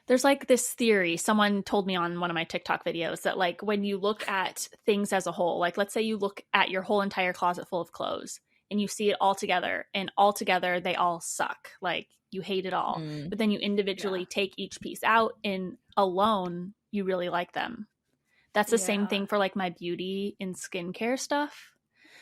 There's like this theory someone told me on one of my TikTok videos that like when you look at things as a whole, like let's say you look at your whole entire closet full of clothes and you see it all together, and all together they all suck. Like you hate it all. But then you individually take each piece out and alone you really like them. That's the same thing for like my beauty and skincare stuff.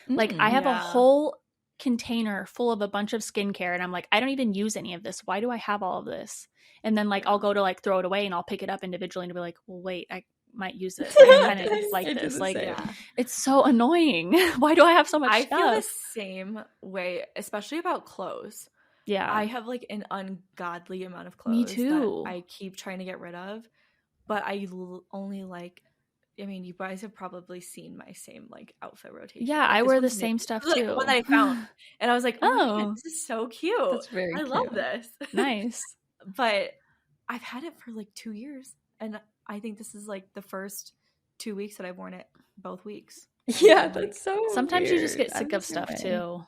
Like I have a whole container full of a bunch of skincare and I'm like, I don't even use any of this. Why do I have all of this? And then like I'll go to like throw it away and I'll pick it up individually and be like, well, wait, I might use this. Like, I kind of like this. Like it's so annoying. Why do I have so much stuff? I feel the same way, especially about clothes. Yeah. I have like an ungodly amount of clothes. Me too. That I keep trying to get rid of, but I only like, I mean, you guys have probably seen my same like outfit rotation. Yeah, like, I wear the same stuff too. Like one that I found, and I was like, "Oh, this is so cute! That's very cute. I love this." Nice. But I've had it for like 2 years, and I think this is like the first 2 weeks that I've worn it both weeks. Yeah, that's so. Sometimes weird. you just get sick of stuff too.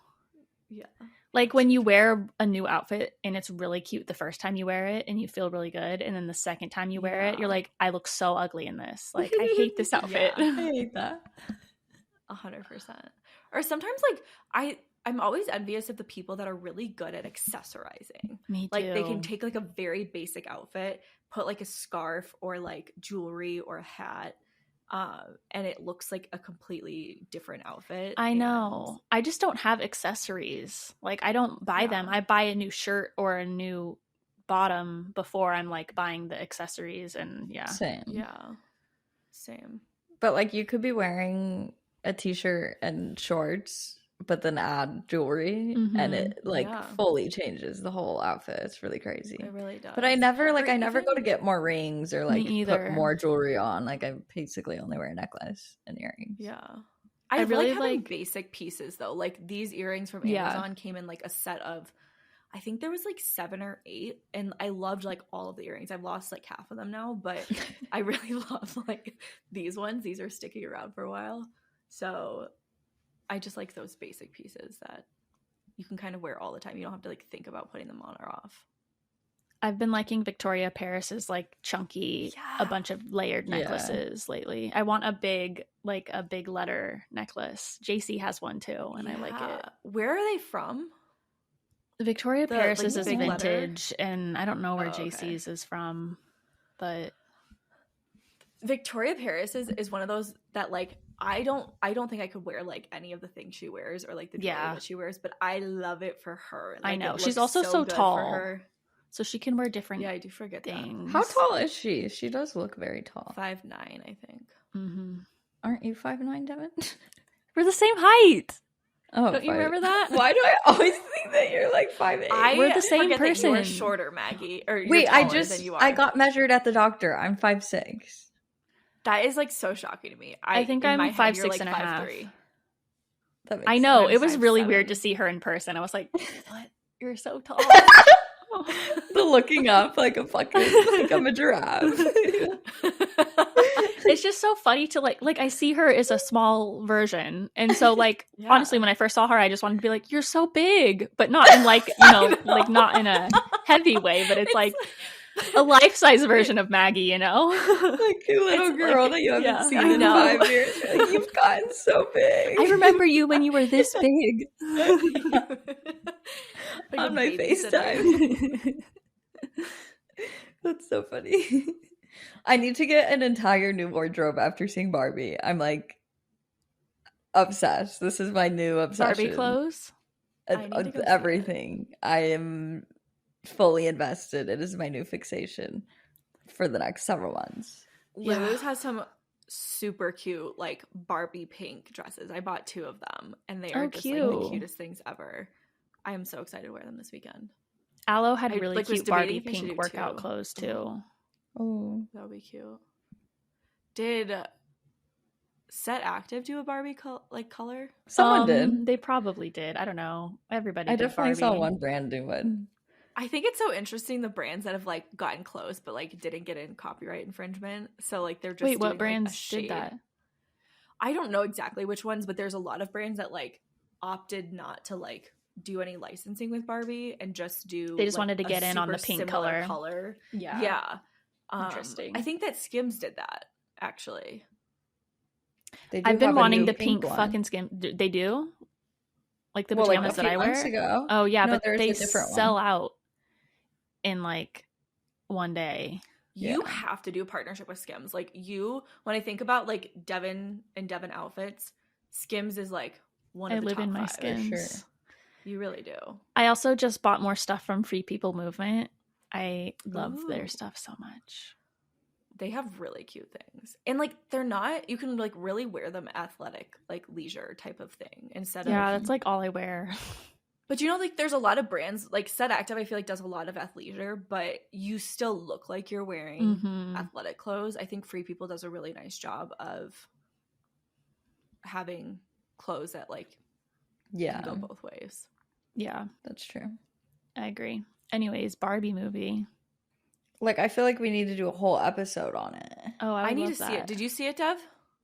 Yeah. Like when you wear a new outfit and it's really cute the first time you wear it and you feel really good, and then the second time you wear it, you're like, I look so ugly in this. Like I hate this outfit. I hate that. 100%. Or sometimes like I'm always envious of the people that are really good at accessorizing. Me too. Like they can take like a very basic outfit, put like a scarf or like jewelry or a hat, and it looks like a completely different outfit. I know. I just don't have accessories. Like I don't buy them. I buy a new shirt or a new bottom before I'm like buying the accessories, and Same. Yeah. Same. But like you could be wearing a t-shirt and shorts, but then add jewelry and it like fully changes the whole outfit. It's really crazy. It really does. But I never go to get more rings or like put more jewelry on. Like I basically only wear a necklace and earrings. Yeah. I really like basic pieces though. Like these earrings from Amazon came in like a set of, I think there was like 7 or 8, and I loved like all of the earrings. I've lost like half of them now, but I really love like these ones. These are sticking around for a while. So I just like those basic pieces that you can kind of wear all the time. You don't have to like think about putting them on or off. I've been liking Victoria Paris's like chunky, a bunch of layered necklaces lately. I want a big letter necklace. JC has one too, and I like it. Where are they from? Victoria Paris's is vintage, and I don't know where JC's is from, but Victoria Paris's is one of those that like I don't think I could wear like any of the things she wears or like the jewelry that she wears, but I love it for her. Like, I know she's also so tall, so she can wear different. Yeah, I do forget things. How tall is she? She does look very tall. 5'9", I think. Mm-hmm. Aren't you 5'9", Devin? We're the same height. Oh, don't you remember that? Why do I always think that you're like 5'8"? We're the same person. You're shorter, Maggie. Or wait, I got measured at the doctor. I'm 5'6". That is like so shocking to me. I think I'm 5'6" like and a half. 5'3". I know. It was really weird to see her in person. I was like, what? You're so tall. The looking up like a fucking like I'm a giraffe. It's just so funny to like I see her as a small version, and so like honestly when I first saw her I just wanted to be like, you're so big, but not in like like not in a heavy way, but it's like a life-size version of Maggie, like a little girl that you haven't seen in 5 years. Like, you've gotten so big. I remember you when you were this big. Like on my FaceTime. That's so funny. I need to get an entire new wardrobe after seeing Barbie. I'm like obsessed. This is my new obsession. Barbie clothes? Everything. I am fully invested. It is my new fixation for the next several months. Lulu's has some super cute like Barbie pink dresses. I bought 2 of them and they are just like the cutest things ever. I am so excited to wear them this weekend. Aloe had really cute Barbie pink workout clothes too. Oh, that would be cute. Did Set Active do a Barbie color? Someone did. They probably did. I don't know. Everybody did. I definitely Barbie. saw one brand do one. I think it's so interesting the brands that have like gotten close but like didn't get in copyright infringement. So like they're just wait, what doing, brands did that? I don't know exactly which ones, but there's a lot of brands that like opted not to like do any licensing with Barbie and just do. They just wanted to get in on the pink color. Yeah. Interesting. I think that Skims did that, actually. I've been wanting the pink fucking Skims. They do? Like the pajamas that I wear? Ago. Oh, yeah, but they sell out in like one day. You have to do a partnership with Skims. Like when I think about like Devon and Devon outfits, Skims is like one of the top 5. I live in my Skims. Sure. You really do. I also just bought more stuff from Free People Movement. I love their stuff so much. They have really cute things. And like they're not, you can like really wear them athletic, like leisure type of thing instead of. Yeah, that's like all I wear. But you know, like there's a lot of brands, like Set Active I feel like does a lot of athleisure, but you still look like you're wearing athletic clothes. I think Free People does a really nice job of having clothes that like can go both ways. Yeah, that's true. I agree. Anyways, Barbie movie. Like, I feel like we need to do a whole episode on it. Oh, I need to see it. Did you see it, Dev?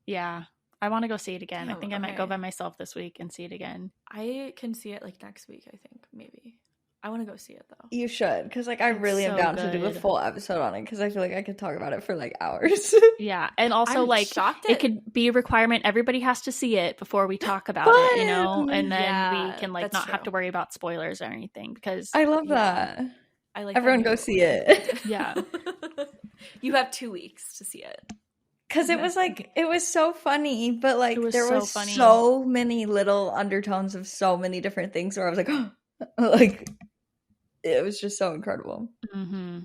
Yeah. I want to go see it again. I think I might go by myself this week and see it again. I can see it like next week, I think, maybe. I want to go see it though. You should, because like I really am down to do a full episode on it, because I feel like I could talk about it for like hours. Yeah, and also I'm like it could be a requirement. Everybody has to see it before we talk about it, you know, and then we can like not have to worry about spoilers or anything. Because I love that. I like everyone go see it. Yeah, you have 2 weeks to see it. Because it was like, it was so funny, but like there was so many little undertones of so many different things where I was like, oh, like it was just so incredible. Mm-hmm.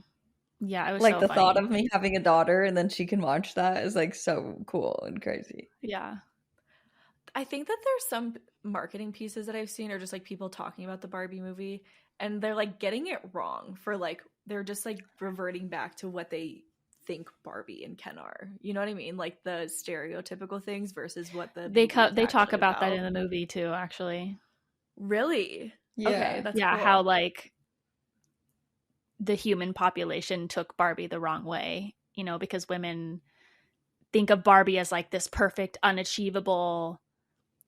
Yeah, it was like so the funny. thought of me having a daughter and then she can watch that is like so cool and crazy. Yeah. I think that there's some marketing pieces that I've seen or just like people talking about the Barbie movie and they're like getting it wrong for like, they're just like reverting back to what they think Barbie and Ken are. You know what I mean? Like the stereotypical things versus what they talk about that in the movie too, actually. Really? Yeah. Okay, that's cool. How like the human population took Barbie the wrong way, you know, because women think of Barbie as like this perfect, unachievable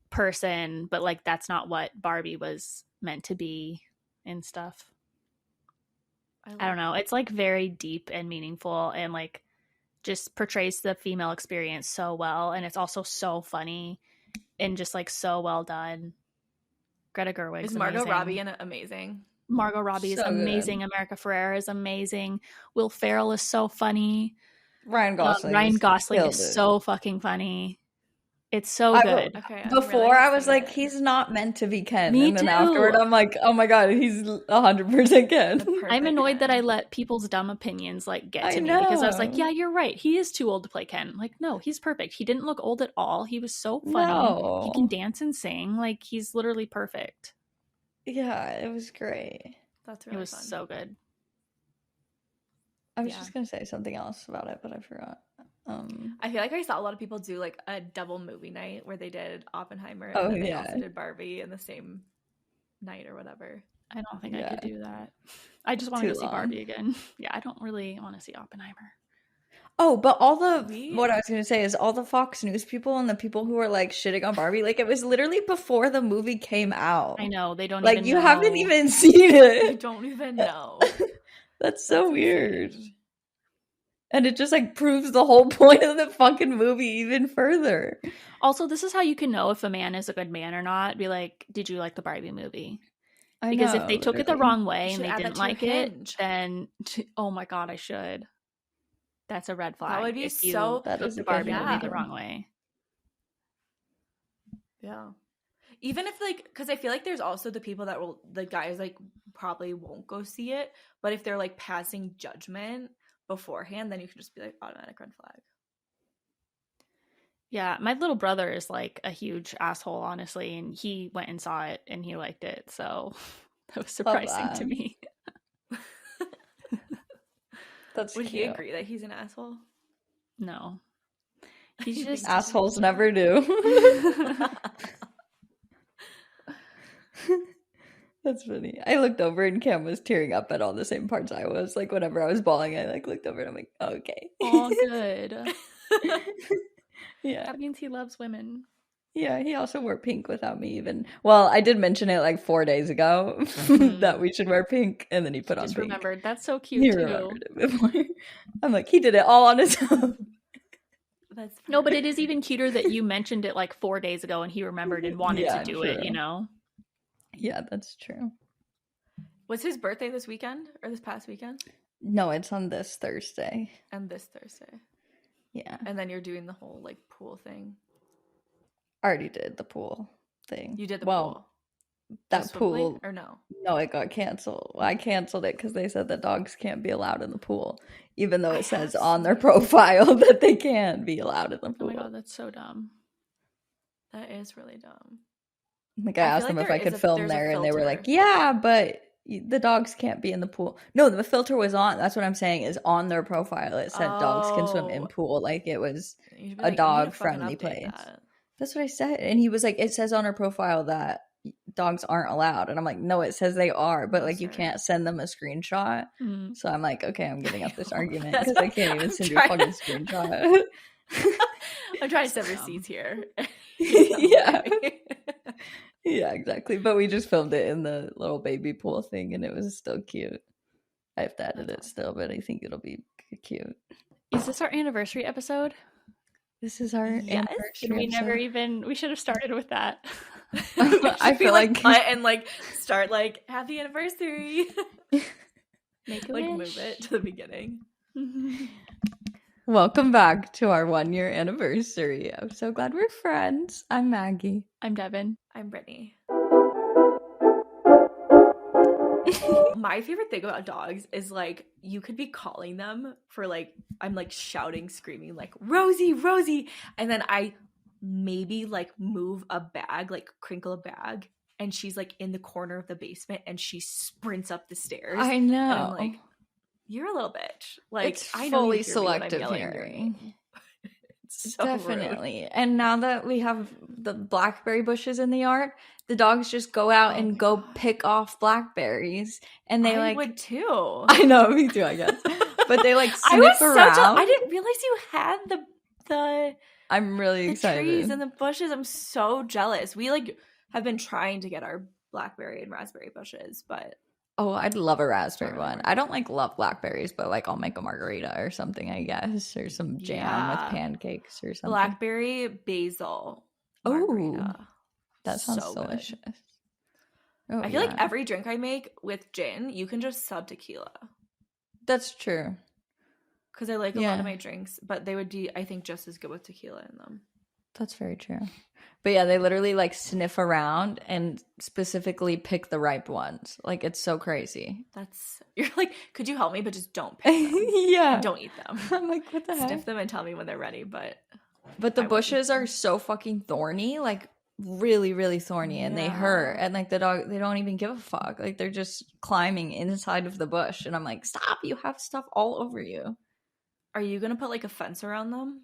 person, but like that's not what Barbie was meant to be and stuff. I don't know. It's like very deep and meaningful and like just portrays the female experience so well. And it's also so funny and just like so well done. Greta Gerwig's Is Margot Robbie amazing? Margot Robbie is amazing. Good. America Ferrera is amazing. Will Ferrell is so funny. Ryan Gosling is so fucking funny. It's so good. Before I was like, he's not meant to be Ken. Me and then afterward, I'm like, oh my god, he's 100% Ken. I'm annoyed that I let people's dumb opinions like get to me because I was like, yeah, you're right. He is too old to play Ken. Like, no, he's perfect. He didn't look old at all. He was so funny. No. He can dance and sing. Like, he's literally perfect. Yeah, it was great. That's really It was fun. so good. I was just gonna say something else about it, but I forgot. I feel like I saw a lot of people do like a double movie night where they did Oppenheimer and then they also did Barbie in the same night or whatever. I don't think I could do that. I just want to go see Barbie again. Yeah, I don't really want to see Oppenheimer. Oh, but what I was going to say is all the Fox News people and the people who are like shitting on Barbie, like it was literally before the movie came out. I know, they don't like even you know. Haven't even seen it. You don't even know. That's so weird. Insane. And it just like proves the whole point of the fucking movie even further. Also, this is how you can know if a man is a good man or not. Be like, did you like the Barbie movie? Because if they took it the wrong way and they didn't like it, then oh my god, I should. That's a red flag. That would be that is the Barbie movie the wrong way. Yeah. Even if like, because I feel like there's also the people that will, the guys like probably won't go see it, but if they're like passing judgment beforehand, then you can just be like automatic red flag. Yeah, my little brother is like a huge asshole, honestly, and he went and saw it and he liked it, so that was surprising to me. Would he agree that he's an asshole? No. He's just assholes never do. That's funny. I looked over and Cam was tearing up at all the same parts I was. Like whenever I was bawling, I like looked over and I'm like, oh, okay. Oh, good. Yeah. That means he loves women. Yeah, he also wore pink without me even. Well, I did mention it like 4 days ago that we should wear pink, and then he put on just pink. remembered. That's so cute He too. remembered it before. I'm like, he did it all on his own. No, but it is even cuter that you mentioned it like 4 days ago and he remembered and wanted to do it, you know? Yeah, that's true. Was his birthday this weekend or this past weekend? No, it's on this Thursday. And this Thursday. Yeah. And then you're doing the whole like pool thing. I already did the pool thing. You did the pool? That pool. Or no? No, it got canceled. Well, I canceled it because they said that dogs can't be allowed in the pool, even though it says on their profile that they can be allowed in the pool. Oh my god, that's so dumb. That is really dumb. Like I asked them if I could film there, and they were like, "Yeah, but the dogs can't be in the pool." No, the filter was on. That's what I'm saying. Is on their profile. It said dogs can swim in pool. Like it was a dog-friendly place. That's what I said, and he was like, "It says on her profile that dogs aren't allowed," and I'm like, "No, it says they are, but like you can't send them a screenshot." So I'm like, "Okay, I'm getting up this argument because I can't even send you a fucking screenshot." I'm trying to send receipts here. Yeah. Yeah, exactly. But we just filmed it in the little baby pool thing, and it was still cute. I have to edit it still, but I think it'll be cute. Is this our anniversary episode? This is our anniversary. We should have started with that. I feel like and like start like happy anniversary. Make a like wish. Move it to the beginning. Welcome back to our 1-year anniversary. I'm so glad we're friends. I'm Maggie. I'm Devin. I'm Brittany. My favorite thing about dogs is like you could be calling them for like I'm like shouting, screaming like Rosie, Rosie, and then I maybe like move a bag, like crinkle a bag, and she's like in the corner of the basement and she sprints up the stairs. I know. And I'm like, you're a little bitch. Like it's I know fully you hear selective me when I'm hearing. So definitely rude. And now that we have the blackberry bushes in the yard, the dogs just go out and go pick off blackberries, and they I would too. I know, me too, I guess. But they like sniff around. I didn't realize you had the I'm really excited. Trees and the bushes. I'm so jealous. We like have been trying to get our blackberry and raspberry bushes, but oh, I'd love a raspberry one. I don't like love blackberries, but like I'll make a margarita or something, I guess, or some jam with pancakes or something. Blackberry basil margarita. Oh, that sounds so delicious. Oh, I feel like every drink I make with gin, you can just sub tequila. That's true. Because I like a lot of my drinks, but they would be, I think, just as good with tequila in them. That's very true. But yeah, they literally like sniff around and specifically pick the ripe ones. Like it's so crazy. You're like, could you help me? But just don't pick them. Yeah. Don't eat them. I'm like, what the heck? Sniff them and tell me when they're ready. But the bushes are so fucking thorny, like really, really thorny, and they hurt. And like the dog, they don't even give a fuck. Like they're just climbing inside of the bush. And I'm like, stop, you have stuff all over you. Are you going to put like a fence around them?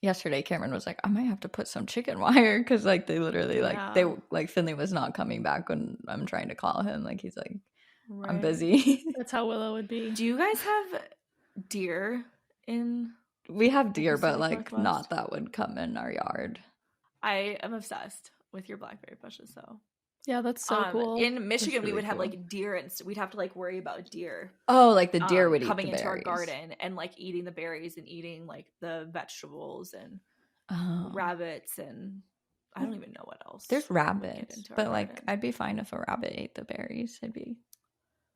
Yesterday Cameron was like, I might have to put some chicken wire, because like they literally like Finley was not coming back when I'm trying to call him. Like he's like, I'm busy. That's how Willow would be. Do you guys have deer in? We have deer, but like Northwest? Not that would come in our yard. I am obsessed with your blackberry bushes though. Yeah, that's so cool. In Michigan, we would have like deer, and we'd have to like worry about deer. Oh, like the deer would eat coming the into berries. our garden and like eating the berries and eating like the vegetables and rabbits, and I don't even know what else. There's rabbits, but like I'd be fine if a rabbit ate the berries.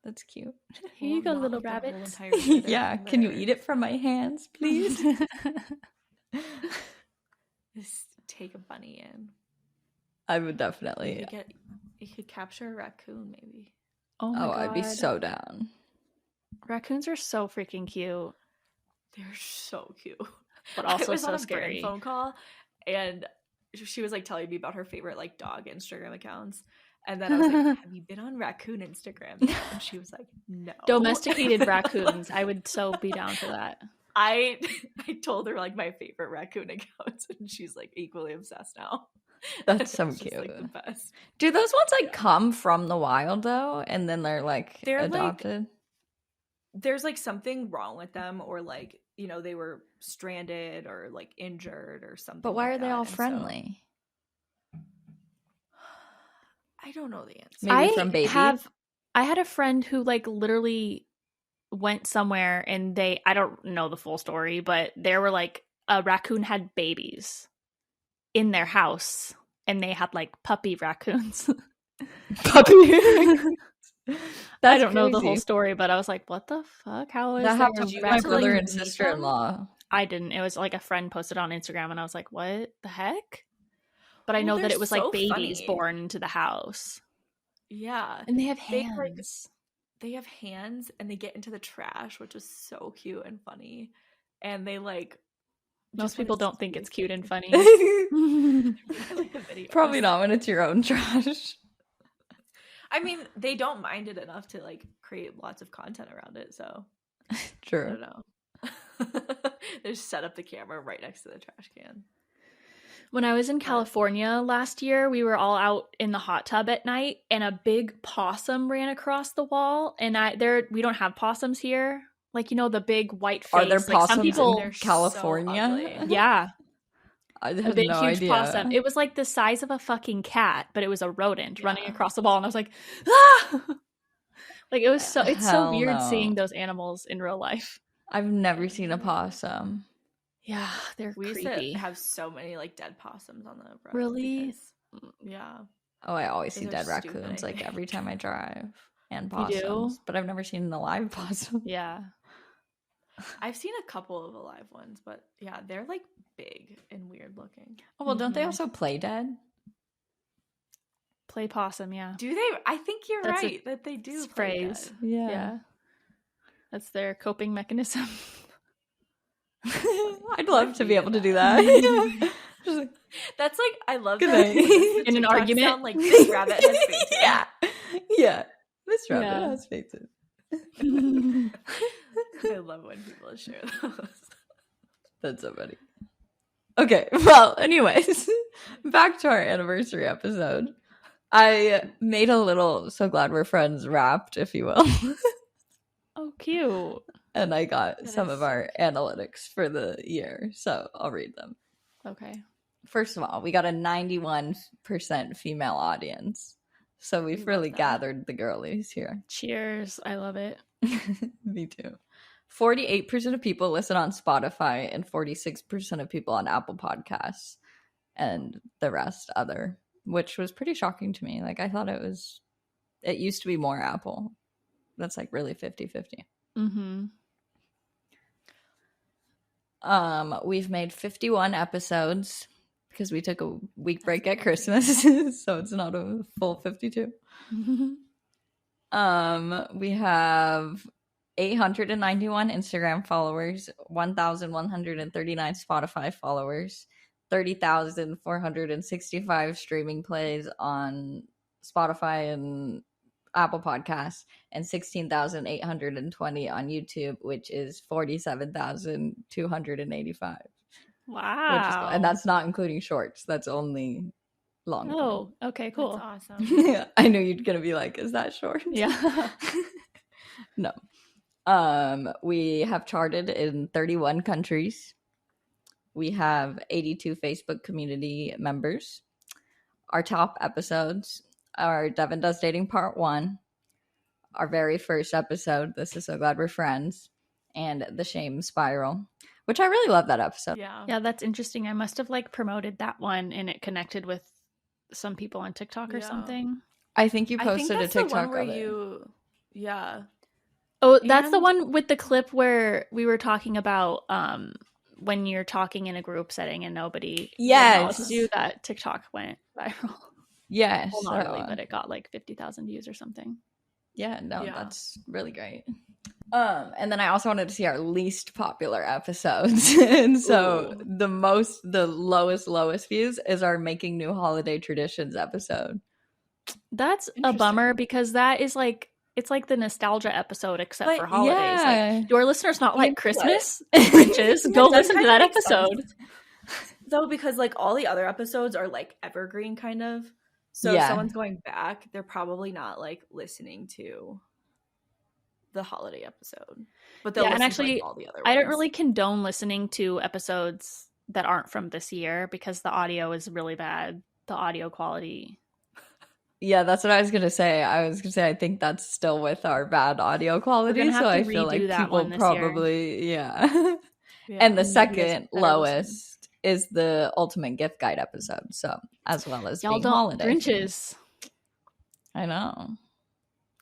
That's cute. Here you go, little rabbit. Yeah, can you eat it from my hands, please? Just take a bunny in. I would definitely. You could capture a raccoon, maybe. Oh my God. I'd be so down. Raccoons are so freaking cute. They're so cute, but also I was so on a scary. Phone call, and she was like telling me about her favorite like dog Instagram accounts, and then I was like, "Have you been on raccoon Instagram?" And she was like, "No." Domesticated raccoons. I would so be down for that. I told her like my favorite raccoon accounts, and she's like equally obsessed now. That's so cute. Like the best. Do those ones like come from the wild though, and then they're adopted? Like, there's like something wrong with them, or like they were stranded or like injured or something. But why like are they that. all friendly? I don't know the answer. Maybe from Baby. I had a friend who like literally went somewhere and I don't know the full story, but there were like a raccoon had babies in their house and they had like puppy raccoons. Puppy. I don't know the whole story, but I was like, what the fuck? How is that happened to my brother and like, sister-in-law? I didn't. It was like a friend posted on Instagram and I was like, what the heck? But I know that it was like babies born into the house. Yeah. And they have hands. They have hands and they get into the trash, which is so cute and funny. And they like most people don't think it's cute and funny. Probably not when it's your own trash. I mean, they don't mind it enough to like create lots of content around it, so true. I don't know. They just set up the camera right next to the trash can. When I was in California last year, we were all out in the hot tub at night and a big possum ran across the wall. And we don't have possums here. Like, you know, the big white face. Are there like, possums some people, in California? So yeah. I had a big, huge idea. Possum. It was like the size of a fucking cat, but it was a rodent running across the wall. And I was like, ah! Like, it's so weird seeing those animals in real life. I've never seen a possum. Yeah, they're creepy. We used to have so many like dead possums on the road. Really? Yeah. Oh, I always see dead raccoons like every time I drive, and possums. But I've never seen an alive possum. Yeah. I've seen a couple of alive ones, but yeah, they're like big and weird looking. Oh, well, don't they also play dead? Play possum, yeah. Do they? I think you're right that they do. Phrase. Yeah. That's their coping mechanism. I'd love to be able to do that. That's like, I love that. In an argument, sound like this rabbit has fainted. Yeah. This rabbit has fainted. I love when people share those. That's so funny. Okay, well, anyways, back to our anniversary episode. I made a little So Glad We're Friends wrapped, if you will. Oh, cute. And I got some of our analytics for the year, so I'll read them. Okay. First of all, we got a 91% female audience. So we've really gathered the girlies here. Cheers. I love it. Me too. 48% of people listen on Spotify and 46% of people on Apple Podcasts and the rest other, which was pretty shocking to me. Like, I thought it used to be more Apple. That's like really 50-50. Mm-hmm. We've made 51 episodes because we took a week break at Christmas, so it's not a full 52. We have 891 Instagram followers, 1,139 Spotify followers, 30,465 streaming plays on Spotify and Apple Podcasts, and 16,820 on YouTube, which is 47,285. Wow. And that's not including shorts. That's only long. Oh, okay, cool. That's awesome. I knew you'd gonna be like, is that short? Yeah. No. We have charted in 31 countries. We have 82 Facebook community members. Our top episodes are Devon Does Dating Part 1, our very first episode, This Is So Glad We're Friends, and The Shame Spiral, which I really love that episode. Yeah, that's interesting. I must have like promoted that one and it connected with some people on TikTok or something. I think you posted a TikTok where of it. Oh, that's the one with the clip where we were talking about when you're talking in a group setting and nobody knows you. That TikTok went viral. Yes. Well, not really, but it got like 50,000 views or something. Yeah, that's really great. And then I also wanted to see our least popular episodes. And so the lowest views is our Making New Holiday Traditions episode. That's a bummer because that is like, it's like the nostalgia episode except for holidays. Yeah. Like, your listeners not like Christmas Grinches. Go listen to that episode. Though, because like all the other episodes are like evergreen kind of. So if someone's going back, they're probably not like listening to the holiday episode. But they'll listen to like, all the other ones. I don't really condone listening to episodes that aren't from this year because the audio is really bad. The audio quality. Yeah, that's what I was gonna say. I think that's still with our bad audio quality, so I feel like people probably yeah. And the second lowest is the ultimate gift guide episode. So as well as y'all being holiday Grinches. Things. I know.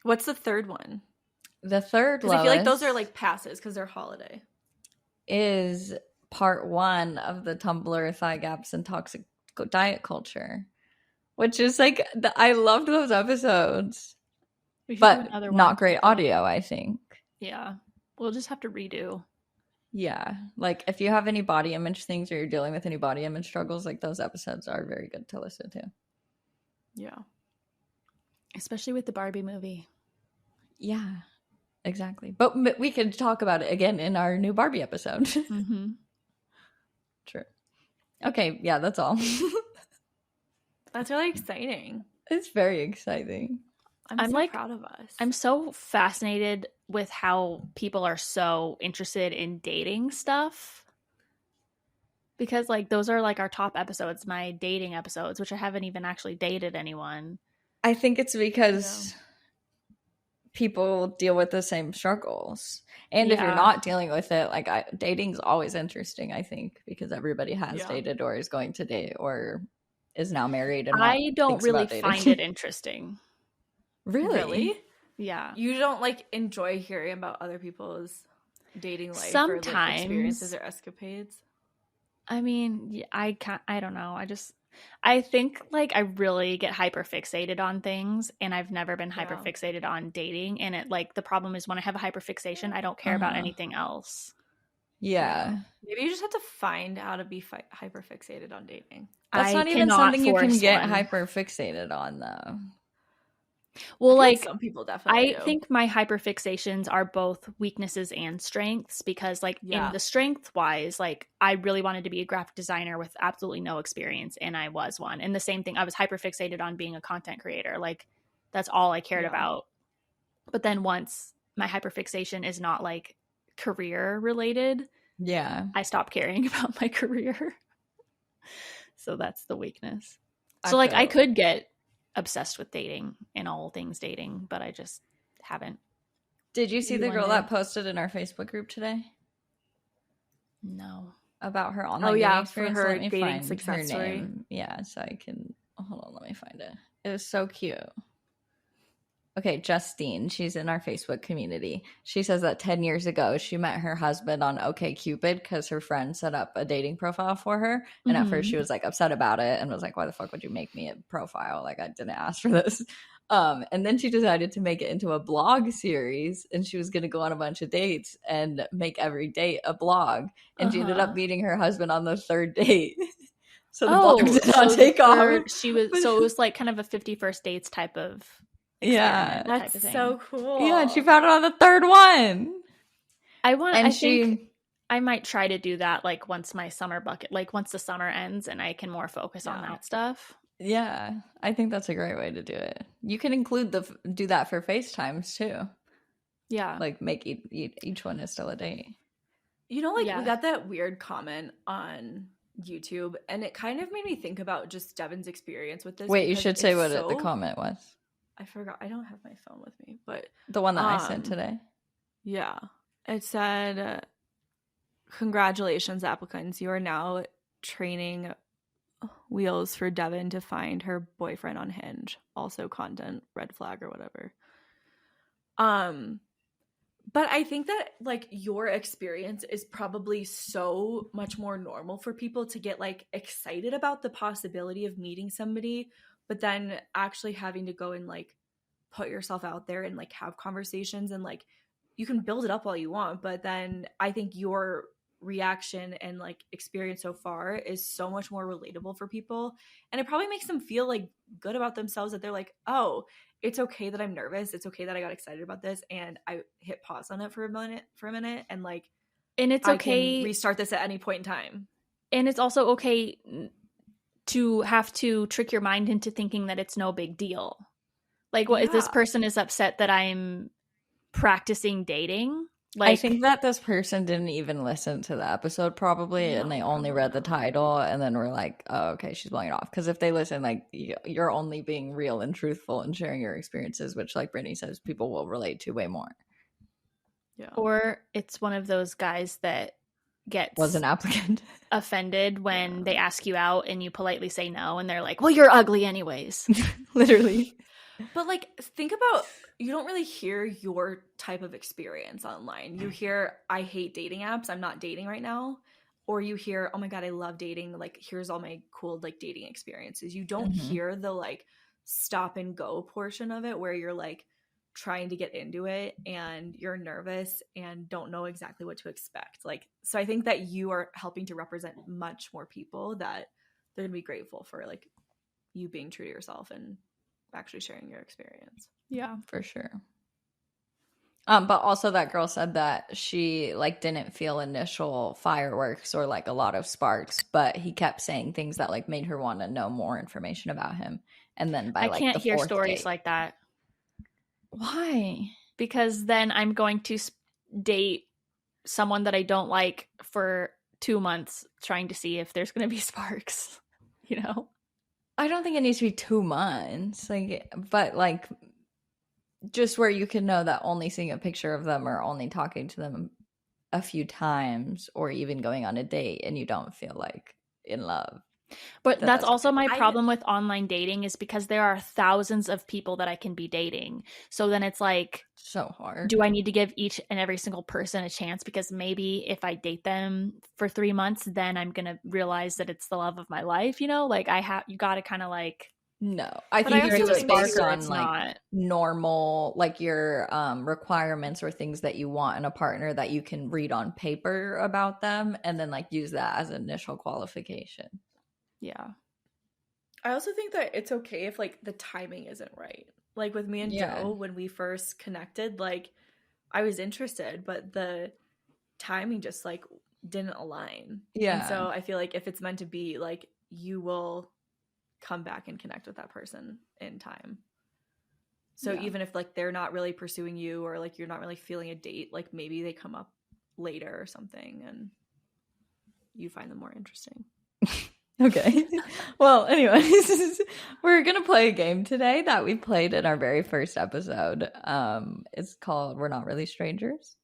What's the third one? The third lowest, I feel like those are like passes because they're holiday. Is part 1 of the Tumblr thigh gaps and toxic diet culture, which is like I loved those episodes, but not great audio. I think. Yeah, we'll just have to redo. Yeah, like if you have any body image things or you're dealing with any body image struggles, like those episodes are very good to listen to. Yeah, especially with the Barbie movie. Yeah, exactly. But we could talk about it again in our new Barbie episode. Mm-hmm. True. Okay, yeah, that's all. That's really exciting. It's very exciting. I'm so like, proud of us. I'm so fascinated with how people are so interested in dating stuff. Because like those are like our top episodes, my dating episodes, which I haven't even actually dated anyone. I think it's because people deal with the same struggles. And if you're not dealing with it, like dating's always interesting, I think, because everybody has dated or is going to date or is now married. And I don't really find it interesting. Really? Yeah. You don't like enjoy hearing about other people's dating life sometimes, or like experiences or escapades? I mean, I don't know. I think like I really get hyper fixated on things, and I've never been hyper fixated on dating. And it like the problem is when I have a hyper fixation, I don't care about anything else. Yeah. Maybe you just have to find how to be hyper fixated on dating. That's not even something you can get hyper fixated on, though. Well, like some people definitely do. think my hyperfixations are both weaknesses and strengths because like in the strength wise, like I really wanted to be a graphic designer with absolutely no experience, and I was one. And the same thing, I was hyperfixated on being a content creator. Like that's all I cared about. But then once my hyperfixation is not like career related, I stopped caring about my career. So that's the weakness. So like I could get obsessed with dating and all things dating, but I just haven't. Did you see the girl that posted in our Facebook group today? No. About her online dating experience? For her dating success story. Yeah, so I can hold on, let me find it. It was so cute. Okay, Justine, she's in our Facebook community. She says that 10 years ago, she met her husband on OkCupid because her friend set up a dating profile for her. And at first she was like upset about it and was like, why the fuck would you make me a profile? Like I didn't ask for this. And then she decided to make it into a blog series, and she was going to go on a bunch of dates and make every date a blog. And she ended up meeting her husband on the third date. So the blog did not take off. So it was like kind of a 50 First Dates type of that's so cool. Yeah, and she found it on the third one. I think I might try to do that like once my summer bucket, like once the summer ends and I can more focus on that stuff. Yeah, I think that's a great way to do it. You can do that for FaceTimes too. Yeah, like make each one is still a date. You know, like we got that weird comment on YouTube, and it kind of made me think about just Devon's experience with this. Wait, you should say what the comment was. I forgot. I don't have my phone with me, but the one that I sent today. Yeah, it said, "Congratulations, applicants! You are now training wheels for Devon to find her boyfriend on Hinge. Also, content red flag or whatever." But I think that like your experience is probably so much more normal for people to get like excited about the possibility of meeting somebody, but then actually having to go and like put yourself out there and like have conversations, and like you can build it up all you want, but then I think your reaction and like experience so far is so much more relatable for people, and it probably makes them feel like good about themselves, that they're like, oh, it's okay that I'm nervous, it's okay that I got excited about this, and I hit pause on it for a minute and like, and it's okay, I can restart this at any point in time. And it's also okay to have to trick your mind into thinking that it's no big deal. Like, what if this person is upset that I'm practicing dating? Like, I think that this person didn't even listen to the episode probably, and they only read the title and then were like, oh, okay, she's blowing it off. Because if they listen, like, you're only being real and truthful and sharing your experiences, which, like Brittany says, people will relate to way more. Yeah. Or it's one of those guys that was an applicant offended when they ask you out and you politely say no, and they're like, well, you're ugly anyways. Literally. But like, think about, you don't really hear your type of experience online. You hear, I hate dating apps, I'm not dating right now. Or you hear, oh my God, I love dating, like, here's all my cool like dating experiences. You don't hear the like stop and go portion of it where you're like trying to get into it and you're nervous and don't know exactly what to expect. Like, so I think that you are helping to represent much more people that they're gonna be grateful for, like, you being true to yourself and actually sharing your experience. Yeah, for sure. But also that girl said that she like didn't feel initial fireworks or like a lot of sparks, but he kept saying things that like made her want to know more information about him. And then by I can't hear stories date, like that. Why? Because then I'm going to date someone that I don't like for 2 months trying to see if there's going to be sparks, you know? I don't think it needs to be 2 months, like, but like just where you can know that only seeing a picture of them or only talking to them a few times or even going on a date and you don't feel like in love. But that's also my problem with online dating, is because there are thousands of people that I can be dating. So then it's like, so hard. Do I need to give each and every single person a chance? Because maybe if I date them for 3 months, then I'm going to realize that it's the love of my life, you know? Like, you got to kind of like... No, I think you do it based on like normal, like your requirements or things that you want in a partner that you can read on paper about them and then like use that as an initial qualification. Yeah. I also think that it's okay if like the timing isn't right. Like with me and Joe, when we first connected, like I was interested, but the timing just like didn't align. Yeah. And so I feel like if it's meant to be, like you will come back and connect with that person in time. So even if like they're not really pursuing you or like you're not really feeling a date, like maybe they come up later or something and you find them more interesting. Okay. Well, anyways, we're going to play a game today that we played in our very first episode. It's called We're Not Really Strangers.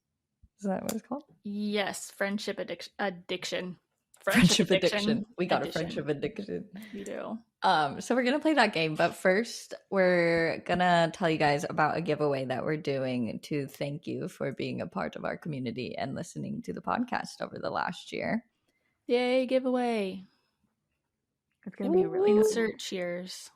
Is that what it's called? Yes. Friendship addiction. Friendship addiction. We got a friendship addiction. We do. So we're going to play that game. But first, we're going to tell you guys about a giveaway that we're doing to thank you for being a part of our community and listening to the podcast over the last year. Yay, giveaway. It's going to be really insert cheers.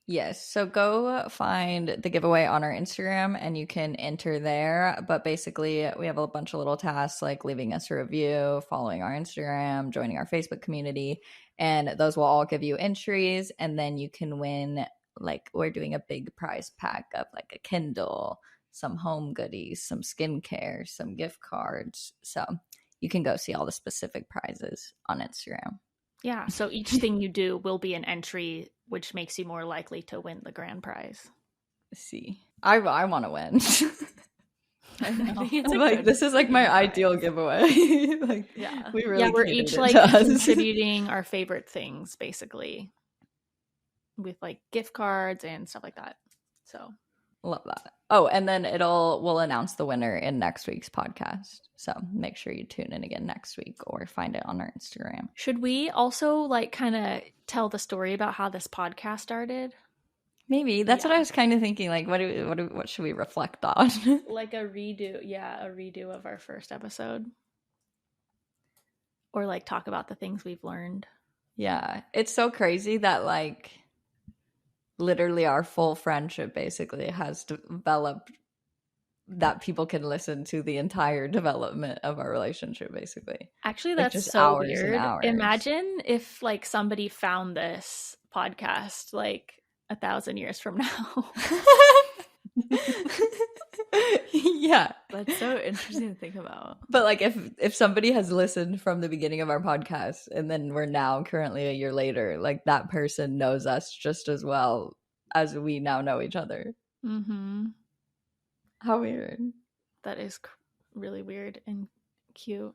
Yes. So go find the giveaway on our Instagram and you can enter there. But basically, we have a bunch of little tasks like leaving us a review, following our Instagram, joining our Facebook community. And those will all give you entries. And then you can win, like, we're doing a big prize pack of like a Kindle, some home goodies, some skincare, some gift cards. So you can go see all the specific prizes on Instagram. Yeah, so each thing you do will be an entry, which makes you more likely to win the grand prize. See, I want to win. I know. Like this is like my ideal giveaway. Like, yeah, we really we're each like contributing our favorite things, basically, with like gift cards and stuff like that. So love that. Oh, and then we'll announce the winner in next week's podcast. So make sure you tune in again next week or find it on our Instagram. Should we also like kind of tell the story about how this podcast started? Maybe. That's what I was kind of thinking. Like, what should we reflect on? Like a redo of our first episode. Or like talk about the things we've learned. Yeah. It's so crazy that like literally our full friendship basically has developed that people can listen to the entire development of our relationship basically. Actually, that's just so weird. Imagine if like somebody found this podcast like 1,000 years from now. Yeah, that's so interesting to think about. But like if somebody has listened from the beginning of our podcast and then we're now currently a year later, like that person knows us just as well as we now know each other. Mm-hmm. How weird. That is really weird and cute.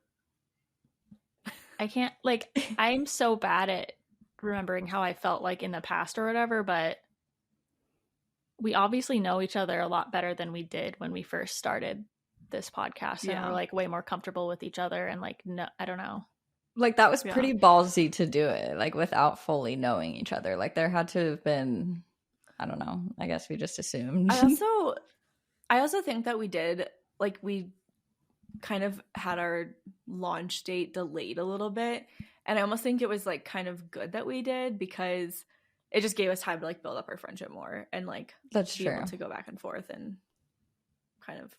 I can't, like, I'm so bad at remembering how I felt like in the past or whatever, but we obviously know each other a lot better than we did when we first started this podcast, and we're like way more comfortable with each other, and like, no, I don't know. Like, that was pretty ballsy to do it, like, without fully knowing each other. Like, there had to have been, I don't know, I guess we just assumed. I also think that we did, like, we kind of had our launch date delayed a little bit, and I almost think it was like kind of good that we did, because it just gave us time to like build up our friendship more, and like that's be true. able to go back and forth and kind of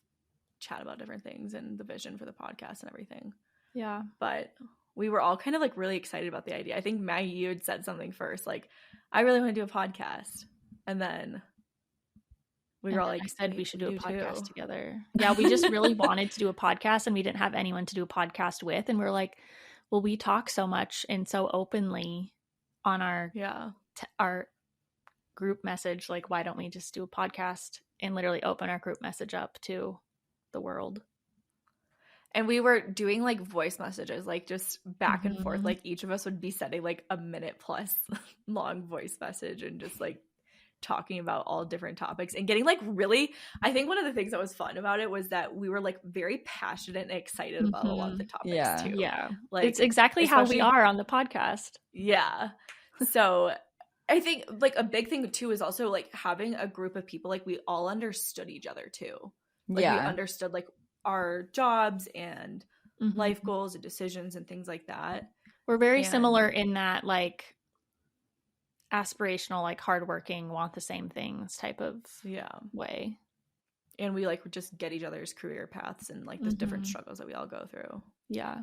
chat about different things and the vision for the podcast and everything. Yeah. But we were all kind of like really excited about the idea. I think Maggie, you had said something first, like, I really want to do a podcast, and then we were all like, I said we should do a podcast together. Yeah, we just really wanted to do a podcast, and we didn't have anyone to do a podcast with, and we were like, well, we talk so much and so openly on our our group message, like, why don't we just do a podcast and literally open our group message up to the world? And we were doing like voice messages, like just back and forth. Like, each of us would be sending like a minute plus long voice message and just like talking about all different topics and getting like really, I think one of the things that was fun about it was that we were like very passionate and excited about a lot of the topics too. Yeah. Like, it's exactly how we are on the podcast. Yeah. So I think like a big thing too is also like having a group of people, like we all understood each other too. Like, we understood like our jobs and life goals and decisions and things like that. We're very similar in that, like, aspirational, like hardworking, want the same things type of way. And we like just get each other's career paths and like the different struggles that we all go through. Yeah.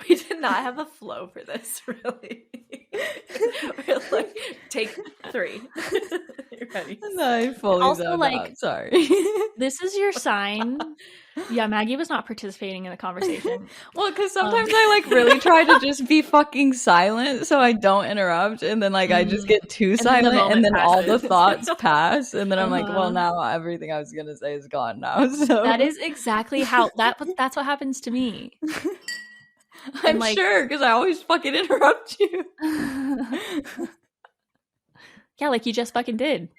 We did not have a flow for this, really. We're like, take 3. You're ready. No, I fully also, like, out. Sorry. This is your sign. Yeah, Maggie was not participating in the conversation. Well, because sometimes I like really try to just be fucking silent so I don't interrupt, and then like I just get too silent, and then all the thoughts pass, and then I'm like, well, now everything I was gonna say is gone now. So that is exactly how that's what happens to me. I'm like, sure, because I always fucking interrupt you. Yeah, like you just fucking did.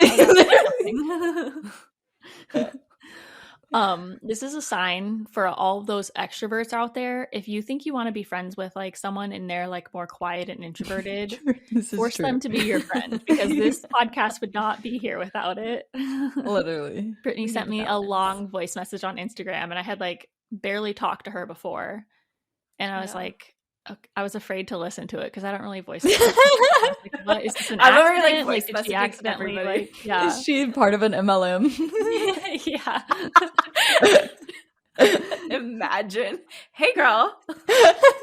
This is a sign for all those extroverts out there. If you think you want to be friends with like someone and they're like more quiet and introverted, force them to be your friend, because this podcast would not be here without it. Literally. Brittany sent me a long voice message on Instagram, and I had like barely talked to her before. And I was like, okay, I was afraid to listen to it because I don't really voice message. Like, what is this, an accident? I'm already like voice messaging accidentally everybody. Like, yeah. Is she part of an MLM? Yeah. Imagine. Hey, girl.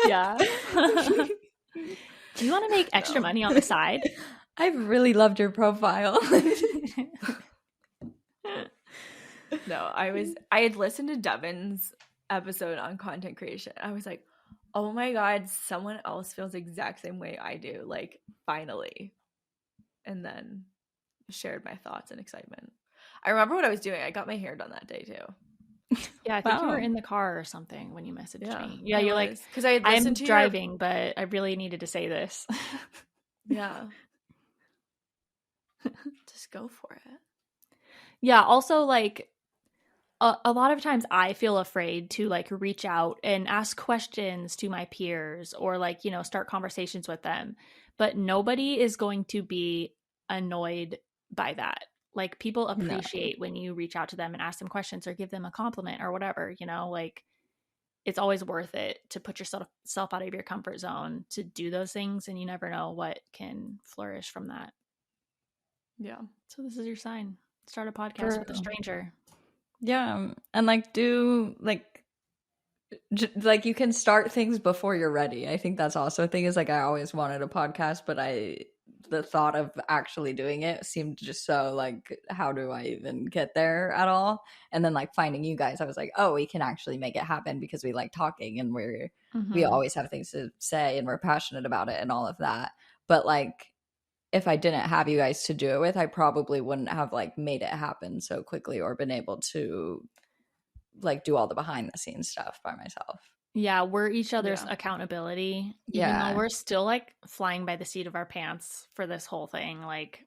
Yeah. Do you want to make extra money on the side? I've really loved your profile. No, I had listened to DEVON'S episode on content creation. I was like, oh my god, someone else feels the exact same way I do, like, finally. And then shared my thoughts and excitement. I remember what I was doing. I got my hair done that day too. Yeah, I think you were in the car or something when you messaged me. Yeah, you're like, because I'm driving, but I really needed to say this. Yeah. Just go for it. Yeah, also, like, a lot of times I feel afraid to like reach out and ask questions to my peers or like, you know, start conversations with them. But nobody is going to be annoyed by that. Like, people appreciate when you reach out to them and ask them questions or give them a compliment or whatever, you know, like, it's always worth it to put yourself out of your comfort zone to do those things. And you never know what can flourish from that. Yeah. So this is your sign. Start a podcast with a stranger. Yeah, and like do like you can start things before you're ready. I think that's also a thing, is like I always wanted a podcast, but the thought of actually doing it seemed just so like, how do I even get there at all? And then like finding you guys, I was like, oh, we can actually make it happen because we like talking and we always have things to say and we're passionate about it and all of that. But like if I didn't have you guys to do it with, I probably wouldn't have like made it happen so quickly or been able to like do all the behind the scenes stuff by myself. Yeah, we're each other's accountability. Even though we're still like flying by the seat of our pants for this whole thing. Like,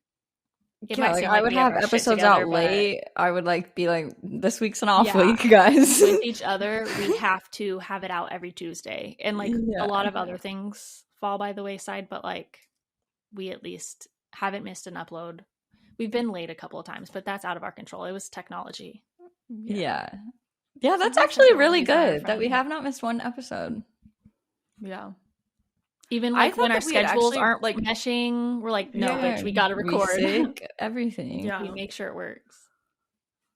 like I would have episodes out late. I would like be like, this week's an off week, guys. With each other, we have to have it out every Tuesday. And like a lot of other things fall by the wayside, but like we at least haven't missed an upload. We've been late a couple of times, but that's out of our control. It was technology. Yeah, that's actually really good that we have not missed one episode. Yeah. Even like when our schedules aren't like meshing, we're like, no, bitch, we gotta record everything. We make sure it works.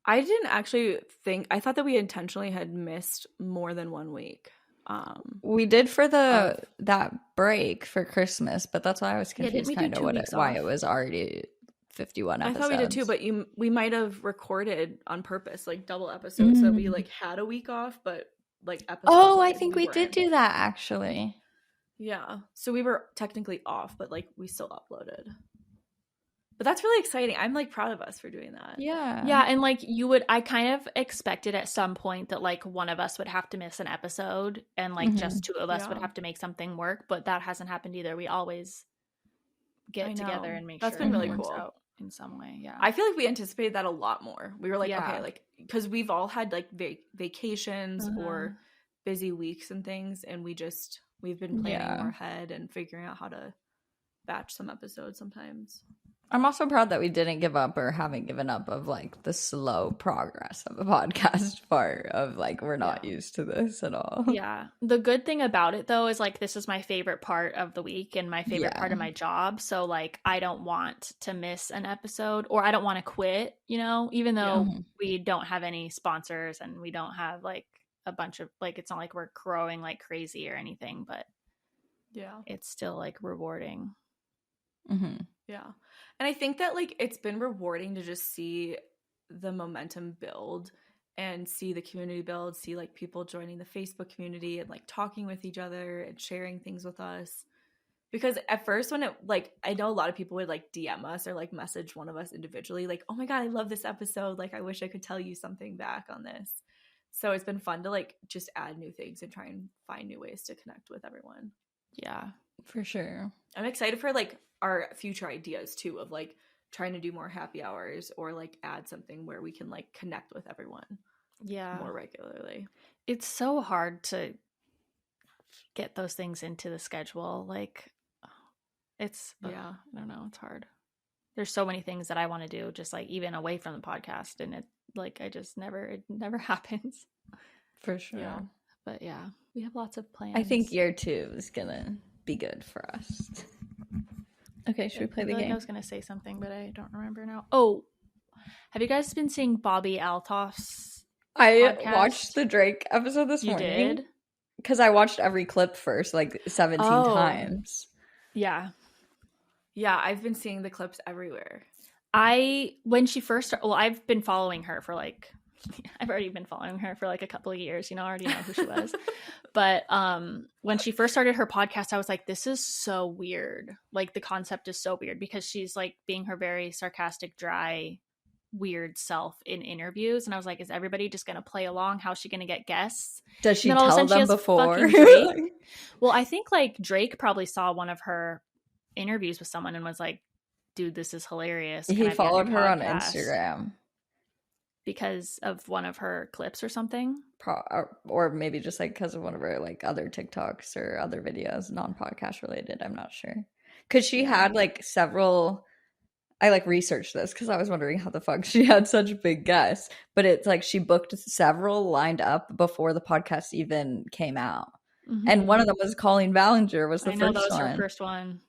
I didn't actually I thought that we intentionally had missed more than 1 week. We did for that break for Christmas, but that's why I was confused kind of why it was already 51 episodes. I thought we did too, but we might have recorded on purpose, like double episodes, so we like had a week off, but like episodes. Oh, I think we did do that actually. Yeah, so we were technically off, but like we still uploaded. But that's really exciting. I'm like proud of us for doing that. Yeah, and like I kind of expected at some point that like one of us would have to miss an episode and like just two of us would have to make something work, but that hasn't happened either. We always get together and make that's sure been really it works cool out in some way. Yeah, I feel like we anticipated that a lot more. We were like, okay, like because we've all had like vacations or busy weeks and things, and we've been planning more ahead and figuring out how to batch some episodes sometimes. I'm also proud that we didn't give up or haven't given up of like the slow progress of the podcast part of like we're not used to this at all. Yeah. The good thing about it though is like this is my favorite part of the week and my favorite part of my job. So like I don't want to miss an episode or I don't want to quit, you know, even though we don't have any sponsors and we don't have like a bunch of like it's not like we're growing like crazy or anything, but it's still like rewarding. Yeah. And I think that like it's been rewarding to just see the momentum build and see the community build, see like people joining the Facebook community and like talking with each other and sharing things with us. Because at first when it like I know a lot of people would like DM us or like message one of us individually like, oh my God, I love this episode. Like I wish I could tell you something back on this. So it's been fun to like just add new things and try and find new ways to connect with everyone. Yeah, for sure. I'm excited for like our future ideas too of like trying to do more happy hours or like add something where we can like connect with everyone more regularly. It's so hard to get those things into the schedule. Like it's I don't know, it's hard. There's so many things that I want to do just like even away from the podcast and it like it never happens. For sure. But we have lots of plans. I think year 2 is gonna be good for us. Okay, should we play the game? Like I was gonna say something, but I don't remember now. Oh, have you guys been seeing Bobby Altoff's podcast? Watched the Drake episode this morning. You did? Because I watched every clip first, like 17 times. Yeah, I've been seeing the clips everywhere. When she first started, I've been following her for like I've already been following her for like a couple of years, you know, I already know who she was. But when she first started her podcast, I was like, this is so weird. Like the concept is so weird because she's like being her very sarcastic, dry, weird self in interviews. And I was like, is everybody just going to play along? How's she going to get guests? Does she tell them before? Well, I think like Drake probably saw one of her interviews with someone and was like, dude, this is hilarious. He followed her on Instagram. Because of one of her clips or something, or maybe just like because of one of her like other TikToks or other videos, non-podcast related. I'm not sure because she had like several. I like researched this because I was wondering how the fuck she had such big guests, but it's like she booked several lined up before the podcast even came out, and one of them was Colleen Ballinger was the first one. That was her first one,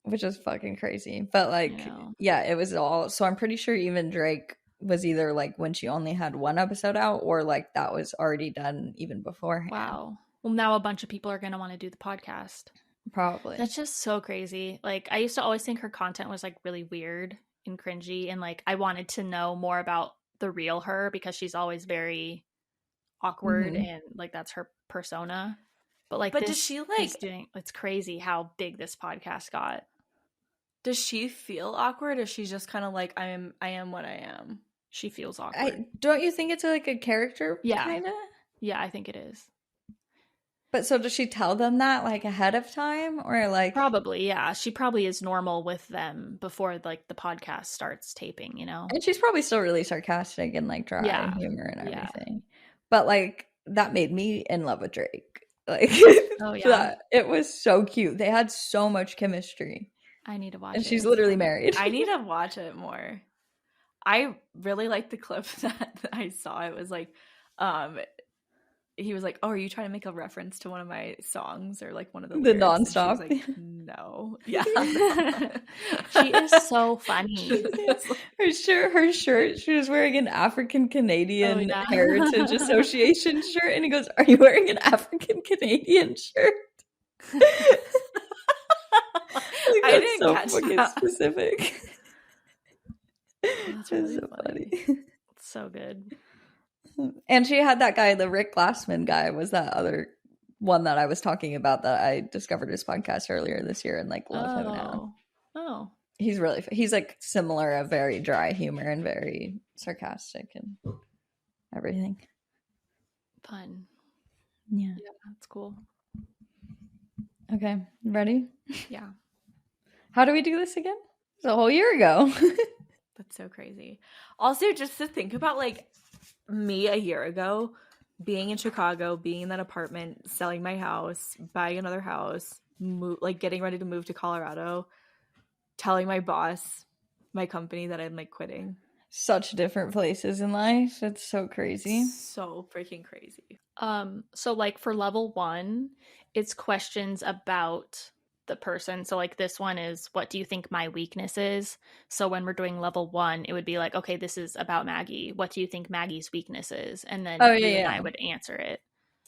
which is fucking crazy. But like, it was all. So I'm pretty sure even Drake was either like when she only had one episode out or like that was already done even beforehand. Wow. Well, now a bunch of people are going to want to do the podcast. Probably. That's just so crazy. Like I used to always think her content was like really weird and cringy and like I wanted to know more about the real her because she's always very awkward and like that's her persona. But like does she like it's crazy how big this podcast got. Does she feel awkward, or she's just kind of like, I am what I am? She feels awkward. Don't you think it's like a character? Yeah. Kind of? Yeah, I think it is. But so does she tell them that like ahead of time, or like? Probably, yeah. She probably is normal with them before like the podcast starts taping, you know? And she's probably still really sarcastic and like dry humor and everything. Yeah. But like that made me in love with Drake. Like, oh yeah, it was so cute. They had so much chemistry. I need to watch it. And she's literally married. I need to watch it more. I really liked the clip that I saw. It was like, he was like, "Oh, are you trying to make a reference to one of my songs or like one of the lyrics?" Nonstop? And she was like, no, yeah. She is so funny. Her shirt. She was wearing an African Canadian Heritage Association shirt, and he goes, "Are you wearing an African Canadian shirt?" I didn't so catch fucking that. Specific. That's really so funny. It's so good. And she had that guy, the Rick Glassman guy, was that other one that I was talking about that I discovered his podcast earlier this year and like love him now. Oh. He's really, he's like similar, a very dry humor and very sarcastic and everything. Fun. Yeah. Yeah, that's cool. Okay, ready? Yeah. How do we do this again? It's a whole year ago. That's so crazy. Also, just to think about like me a year ago, being in Chicago, being in that apartment, selling my house, buying another house, like getting ready to move to Colorado, telling my boss, my company that I'm like quitting. Such different places in life. It's so crazy. So freaking crazy. So like for level 1, it's questions about the person. So like this one is, what do you think my weakness is? So when we're doing level 1, it would be like, okay, this is about Maggie. What do you think Maggie's weakness is? And then and I would answer it.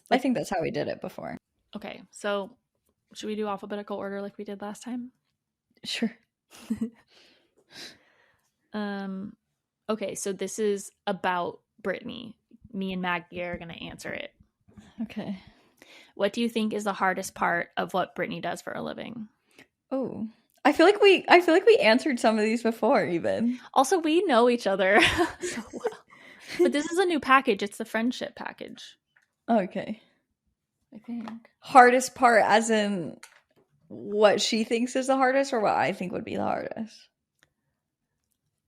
Like, I think that's how we did it before. Okay, so should we do alphabetical order like we did last time? Sure. Okay, so this is about Brittany. Me and Maggie are going to answer it. Okay. What do you think is the hardest part of what Brittany does for a living? Oh, I feel like we answered some of these before even. Also, we know each other so well. But this is a new package. It's the friendship package. Okay. I think. Hardest part as in what she thinks is the hardest or what I think would be the hardest?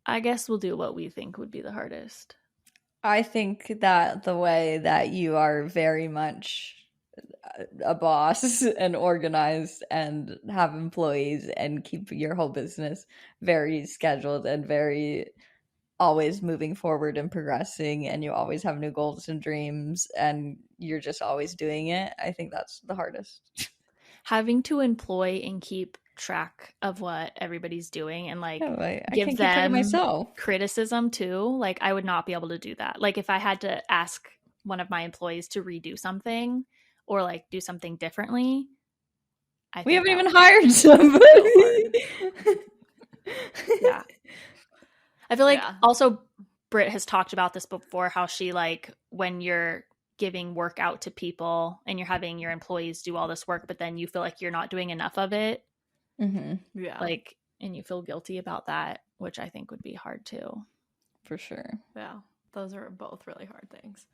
I guess we'll do what we think would be the hardest. I think that the way that you are very much a boss and organized and have employees and keep your whole business very scheduled and very always moving forward and progressing, and you always have new goals and dreams and you're just always doing it. I think that's the hardest. Having to employ and keep track of what everybody's doing and like I give can't them myself criticism too. Like I would not be able to do that. Like if I had to ask one of my employees to redo something or like do something differently, we haven't even hired somebody. Yeah. I feel like also Britt has talked about this before, how she like when you're giving work out to people and you're having your employees do all this work, but then you feel like you're not doing enough of it. Mm-hmm. Yeah. Like, and you feel guilty about that, which I think would be hard too. For sure. Yeah. Those are both really hard things.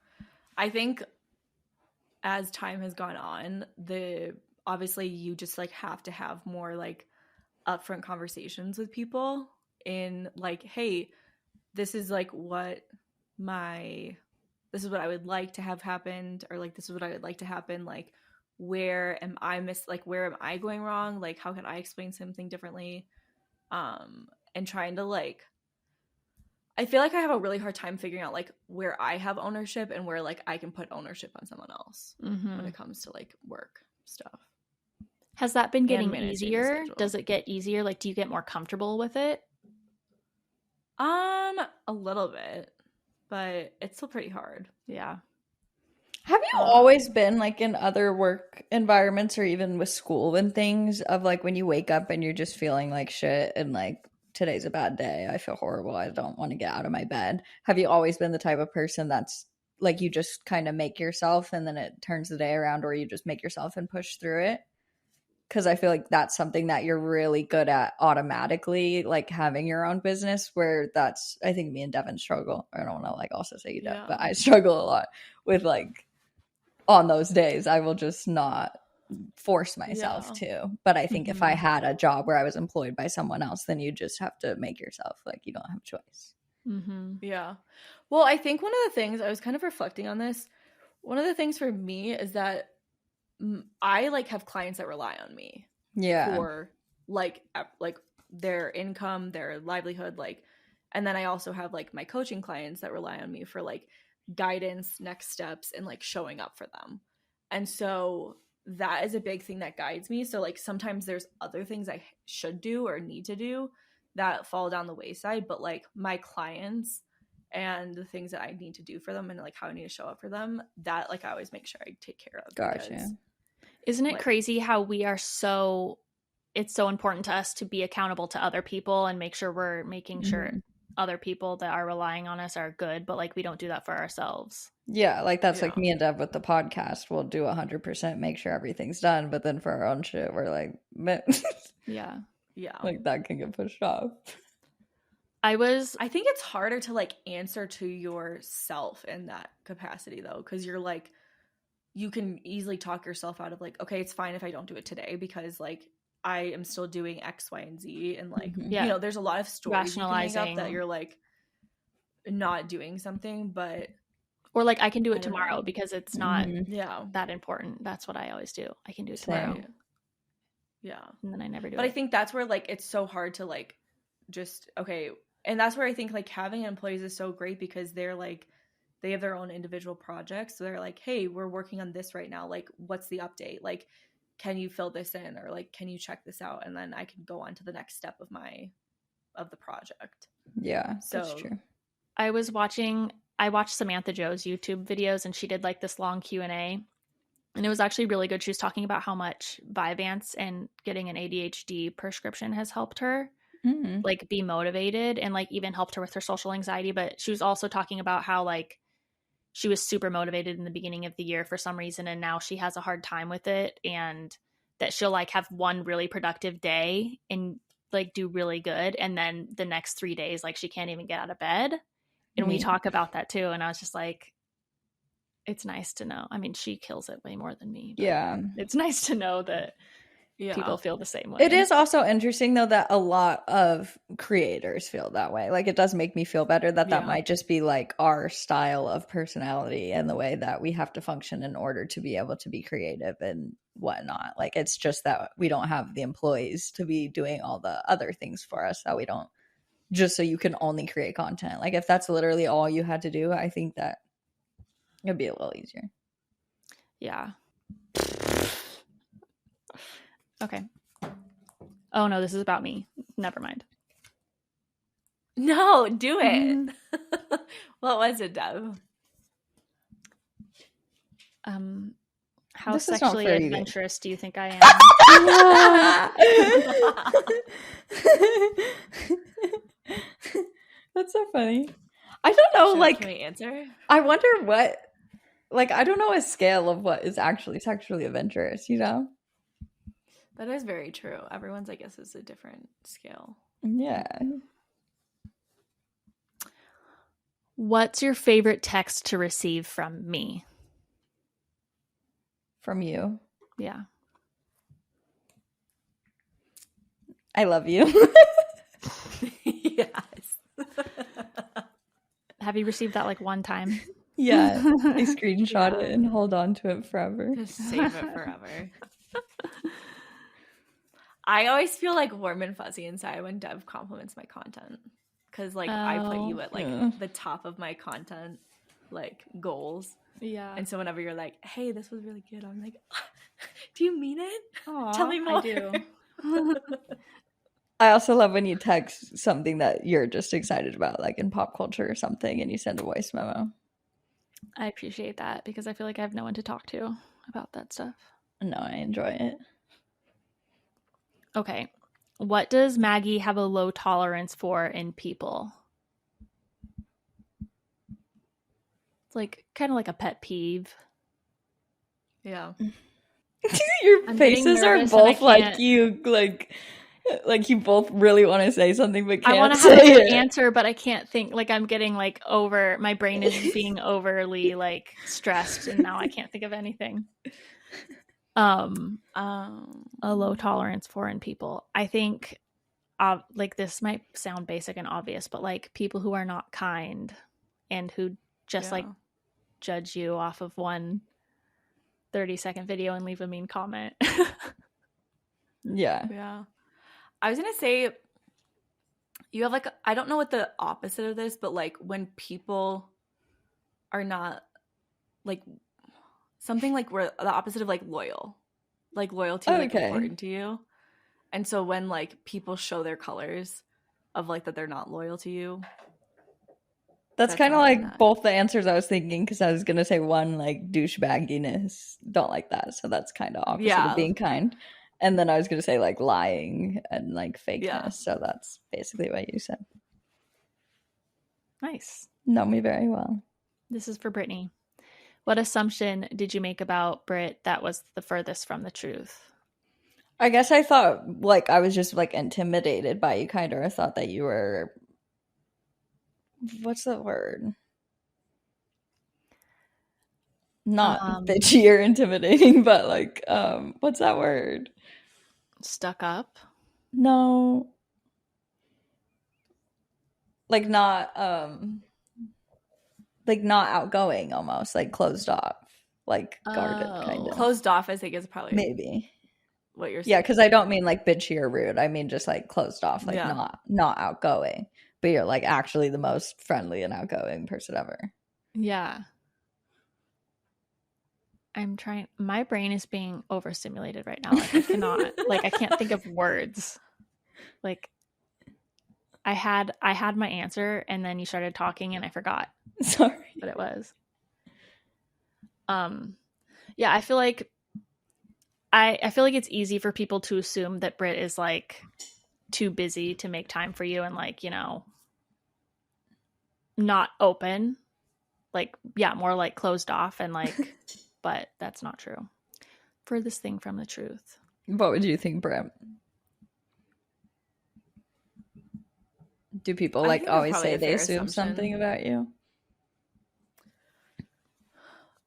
I think as time has gone on, obviously you just like have to have more like upfront conversations with people in like, hey, this is like this is what I would like to have happened, or like this is what I would like to happen. Like, where am I going wrong? Like, how can I explain something differently? And trying to like, I feel like I have a really hard time figuring out like where I have ownership and where like I can put ownership on someone else when it comes to like work stuff. Has that been getting easier? Does it get easier? Like, do you get more comfortable with it? A little bit, but it's still pretty hard. Yeah. Have you always been like in other work environments or even with school and things of like when you wake up and you're just feeling like shit and like today's a bad day, I feel horrible, I don't want to get out of my bed? Have you always been the type of person that's like you just kind of make yourself and then it turns the day around, or you just make yourself and push through it? because I feel like that's something that you're really good at automatically, like having your own business, where that's, I think me and Devon struggle. I don't want to like also say you don't, but I struggle a lot with like on those days I will just not force myself to. But I think if I had a job where I was employed by someone else, then you just have to make yourself, like, you don't have a choice. Yeah. Well, I think one of the things, I was kind of reflecting on this, one of the things for me is that I like have clients that rely on me for like their income, their livelihood, like, and then I also have like my coaching clients that rely on me for like guidance, next steps, and like showing up for them. And so that is a big thing that guides me. So like sometimes there's other things I should do or need to do that fall down the wayside, but like my clients and the things that I need to do for them and like how I need to show up for them, that like I always make sure I take care of. Gotcha. Isn't it crazy how we are it's so important to us to be accountable to other people and make sure we're making sure other people that are relying on us are good, but like we don't do that for ourselves. Yeah, like that's like me and Dev with the podcast. We'll do 100% make sure everything's done, but then for our own shit, we're like, yeah, like that can get pushed off. I think it's harder to like answer to yourself in that capacity though, because you're like, you can easily talk yourself out of like, okay, it's fine if I don't do it today because like I am still doing X, Y, and Z, and like you know, there's a lot of stories you can make up that you're like not doing something, but or like I can do it tomorrow because it's not that important. That's what I always do. I can do it tomorrow. Yeah, and then I never do it. But I think that's where like it's so hard to like just and that's where I think like having employees is so great because they're like they have their own individual projects. So they're like, hey, we're working on this right now. Like, what's the update? Like, can you fill this in? Or like, can you check this out? And then I can go on to the next step of the project. Yeah, so that's true. I watched Samantha Joe's YouTube videos and she did like this long Q&A. And it was actually really good. She was talking about how much Vyvanse and getting an ADHD prescription has helped her like be motivated and like even helped her with her social anxiety. But she was also talking about how like she was super motivated in the beginning of the year for some reason, and now she has a hard time with it, and that she'll like have one really productive day and like do really good, and then the next 3 days like she can't even get out of bed. And we talk about that too, and I was just like, it's nice to know. I mean, she kills it way more than me. Yeah, it's nice to know that people feel the same way. It is also interesting though that a lot of creators feel that way. Like it does make me feel better that might just be like our style of personality and the way that we have to function in order to be able to be creative and whatnot. Like it's just that we don't have the employees to be doing all the other things for us that we don't, just so you can only create content. Like if that's literally all you had to do, I think that it'd be a little easier. Yeah. Okay. Oh no, this is about me. Never mind. No, do it. What was it, Dev? How sexually adventurous do you think I am? That's so funny. I don't know, can we answer? I wonder what, like, I don't know a scale of what is actually sexually adventurous, you know? That is very true. Everyone's, I guess, is a different scale. Yeah. What's your favorite text to receive from me? From you? Yeah. I love you. Yes. Have you received that like one time? Yeah. I screenshot it and hold on to it forever. Just save it forever. I always feel like warm and fuzzy inside when Dev compliments my content. Because like I put you at like the top of my content like goals. Yeah. And so whenever you're like, hey, this was really good, I'm like, do you mean it? Aww, tell me more. I do. I also love when you text something that you're just excited about, like in pop culture or something, and you send a voice memo. I appreciate that because I feel like I have no one to talk to about that stuff. No, I enjoy it. Okay. What does Maggie have a low tolerance for in people? It's like kind of like a pet peeve. Yeah. Your faces are both like you both really want to say something but can't. I want to have a good answer, but I can't think. Like I'm getting like my brain is being overly like stressed, and now I can't think of anything. A low tolerance for in people. I think like this might sound basic and obvious, but like people who are not kind and who just like judge you off of one 30-second video and leave a mean comment. Yeah. I was gonna say you have like I don't know what the opposite of this, but like when people are not like something like where the opposite of like loyalty is like important to you. And so when like people show their colors of like that they're not loyal to you, that's kind of like both the answers I was thinking, because I was gonna say one like douchebagginess, don't like that, so that's kind of opposite of being kind, and then I was gonna say like lying and like fakeness, so that's basically what you said. Nice. Know me very well. This is for Brittany. What assumption did you make about Britt that was the furthest from the truth? I guess I thought like I was just like intimidated by you, kind of. I thought that you were, what's the word? Not bitchy or intimidating, but like what's that word? Stuck up? No. Like not outgoing, almost like closed off, like guarded, kind of. Closed off, I think, is probably maybe what you're saying. Yeah, because I don't mean like bitchy or rude. I mean just like closed off, like not outgoing. But you're like actually the most friendly and outgoing person ever. Yeah. I'm trying. My brain is being overstimulated right now. Like I cannot. Like I can't think of words. Like I had my answer, and then you started talking, and I forgot. Sorry, what it was. Yeah, I feel like it's easy for people to assume that Britt is like too busy to make time for you, and like, you know, not open, like more like closed off and like. But that's not true. Furthest thing from the truth. What would you think, Britt? Do people like always say they assume something about you?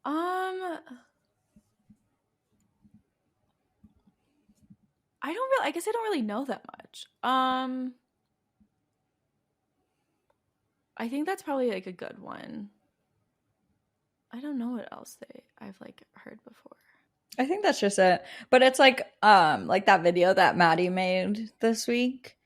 I guess I don't really know that much. I think that's probably like a good one. I don't know what else I've like heard before. I think that's just it. But it's like that video that Maddie made this week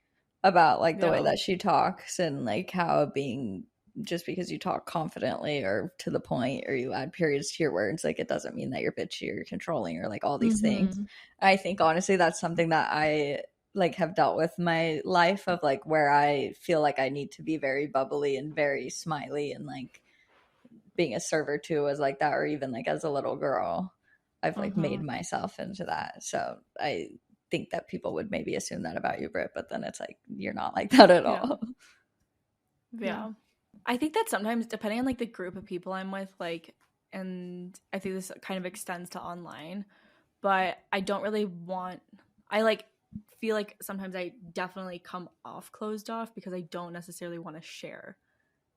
about like the way that she talks, and like how being just because you talk confidently or to the point or you add periods to your words, like it doesn't mean that you're bitchy or controlling or like all these things. I think honestly that's something that I like have dealt with my life of like where I feel like I need to be very bubbly and very smiley, and like being a server too was like that, or even like as a little girl I've like made myself into that. So I think that people would maybe assume that about you, Britt, but then it's like you're not like that at all. Yeah. I think that sometimes depending on like the group of people I'm with, like, and I think this kind of extends to online, but I don't really I like feel like sometimes I definitely come off closed off because I don't necessarily want to share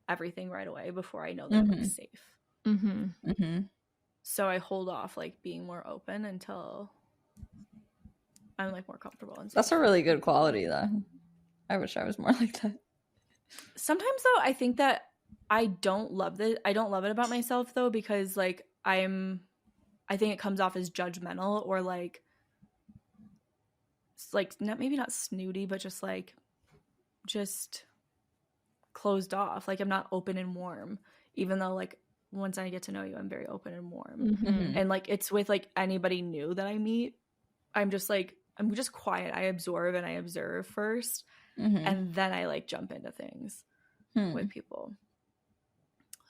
everything right away before I know that I'm like safe. So I hold off like being more open until I'm like more comfortable. And that's a really good quality though. I wish I was more like that. Sometimes though I think that I don't love it about myself though, because like I think it comes off as judgmental or like maybe not snooty, but just closed off. Like I'm not open and warm, even though like once I get to know you, I'm very open and warm. And like it's with like anybody new that I meet, I'm just quiet. I absorb and I observe first, and then I like jump into things with people.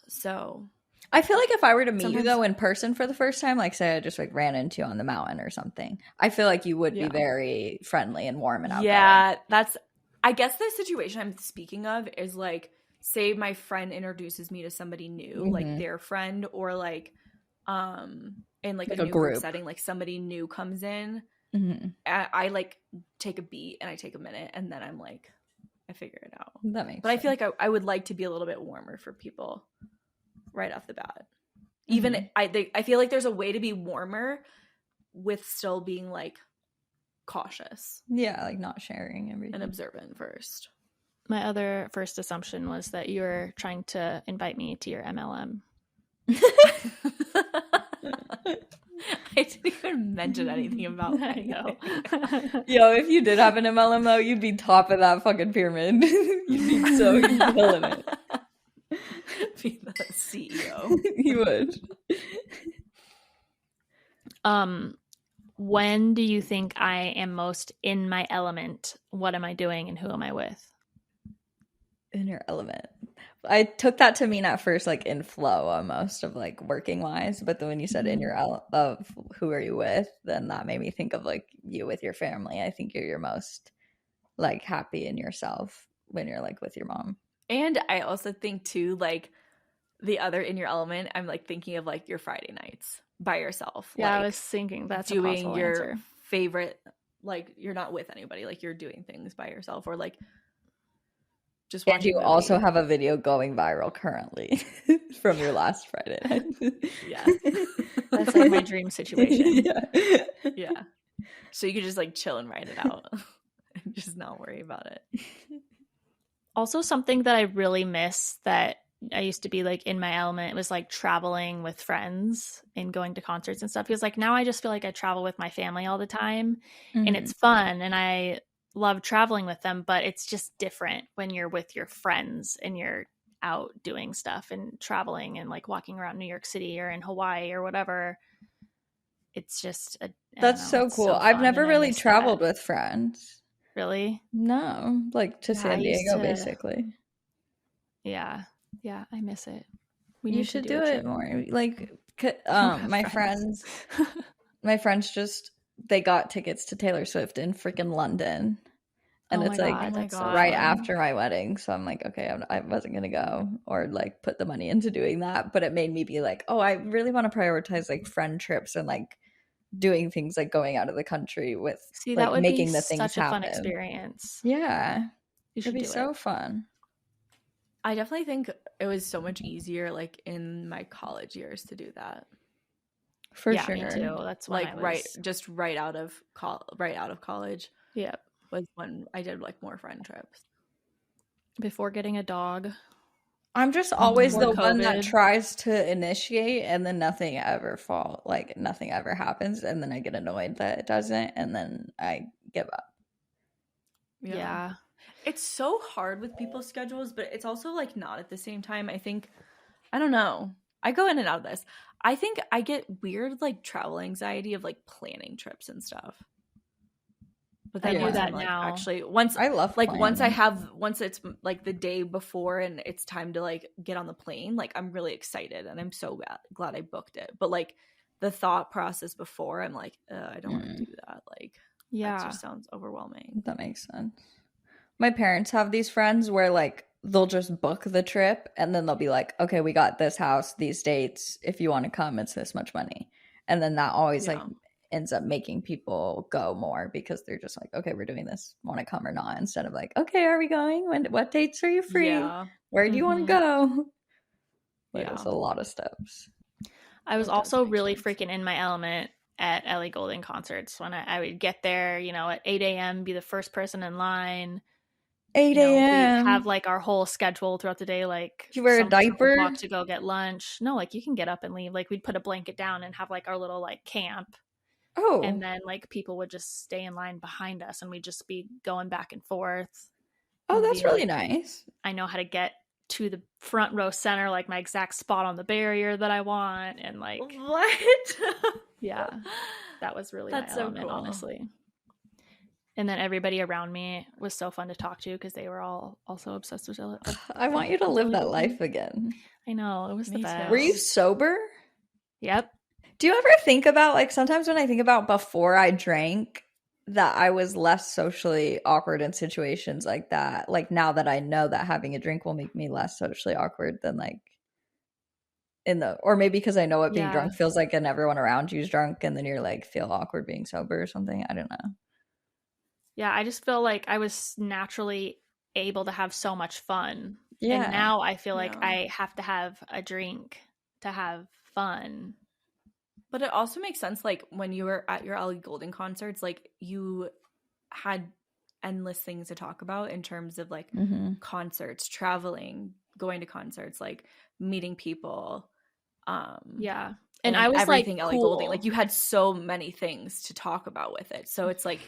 So I feel like if I were to meet you though in person for the first time, like say I just like ran into you on the mountain or something, I feel like you would be very friendly and warm and outgoing. Yeah, I guess the situation I'm speaking of is like, say my friend introduces me to somebody new, like their friend, or like in like a new group setting, like somebody new comes in, I like take a beat and I take a minute and then I'm like, I figure it out. That makes sense. I feel like I would like to be a little bit warmer for people right off the bat. Even I feel like there's a way to be warmer with still being like cautious. Yeah, like not sharing everything. And observant first. My other first assumption was that you were trying to invite me to your MLM. I didn't even mention anything about that. I know. Yo, if you did have an MLM though, you'd be top of that fucking pyramid. You'd be killing it. Be the CEO. You would. When do you think I am most in my element? What am I doing and who am I with? In your element. I took that to mean at first like in flow almost of like working wise, but then when you said in your of who are you with, then that made me think of like you with your family. I think you're your most like happy in yourself when you're like with your mom. And I also think too, like the other in your element, I'm like thinking of like your Friday nights by yourself. Yeah, like, I was thinking that's doing your answer. Favorite, like you're not with anybody, like you're doing things by yourself or like just watching. And you also have a video going viral currently from your last Friday night. Yeah. That's like my dream situation. Yeah. So you could just like chill and write it out and just not worry about it. Also, something that I really miss that I used to be like in my element was like traveling with friends and going to concerts and stuff. Because like now I just feel like I travel with my family all the time and it's fun and I love traveling with them, but it's just different when you're with your friends and you're out doing stuff and traveling and like walking around New York City or in Hawaii or whatever. It's just that's so cool. So I've never really traveled with friends. Really? No, like to San Diego basically. Yeah, I miss it. You should do it more. Like my friends just they got tickets to Taylor Swift in freaking London. And it's like right after my wedding. So I'm like, okay, I wasn't going to go or like put the money into doing that. But it made me be like, oh, I really want to prioritize like friend trips and like doing things like going out of the country with like that would making be the things such a happen. Fun experience. Yeah. It'd be so fun. I definitely think it was so much easier like in my college years to do that. For sure. Me too. That's when like right out of college. Yeah. Was when I did like more friend trips. Before getting a dog. I'm just always the one that tries to initiate and then nothing ever happens and then I get annoyed that it doesn't and then I give up. Yeah. It's so hard with people's schedules, but it's also like not at the same time. I think, I don't know. I go in and out of this. I think I get weird like travel anxiety of like planning trips and stuff. But then I do that like, now. Actually, once I love like planning. once it's like the day before and it's time to like get on the plane, like I'm really excited and I'm so glad I booked it. But like the thought process before, I'm like, I don't want to do that. Like, that just sounds overwhelming. That makes sense. My parents have these friends where like they'll just book the trip and then they'll be like, okay, we got this house, these dates. If you want to come, it's this much money. And then that always like ends up making people go more because they're just like, okay, we're doing this, want to come or not, instead of like, okay, are we going, what dates are you free, where do you want to go? Like, it's a lot of steps. I was also really freaking in my element at Ellie Goulding concerts when I would get there, at 8 a.m., be the first person in line. 8 a.m. We have like our whole schedule throughout the day. Like, you wear a diaper to go get lunch. No, like you can get up and leave. Like we'd put a blanket down and have like our little like camp. Oh, and then like people would just stay in line behind us and we'd just be going back and forth. Oh, that's really nice. I know how to get to the front row center, like my exact spot on the barrier that I want. And like, what? Yeah, that was really that's my element, so cool. Honestly. And then everybody around me was so fun to talk to because they were all also obsessed with it. I want you to live that life again. I know, it was the best. Were you sober? Yep. Do you ever think about, like, sometimes when I think about before I drank, that I was less socially awkward in situations like that? Like, now that I know that having a drink will make me less socially awkward than, like, or maybe because I know what being drunk feels like and everyone around you is drunk and then you're like feel awkward being sober or something. I don't know. Yeah, I just feel like I was naturally able to have so much fun. Yeah. And now I feel like I have to have a drink to have fun. But it also makes sense, like, when you were at your Ellie Goulding concerts, like, you had endless things to talk about in terms of, like, concerts, traveling, going to concerts, like, meeting people. Yeah. And I was everything like, Ellie Goulding. Like, you had so many things to talk about with it. So it's like,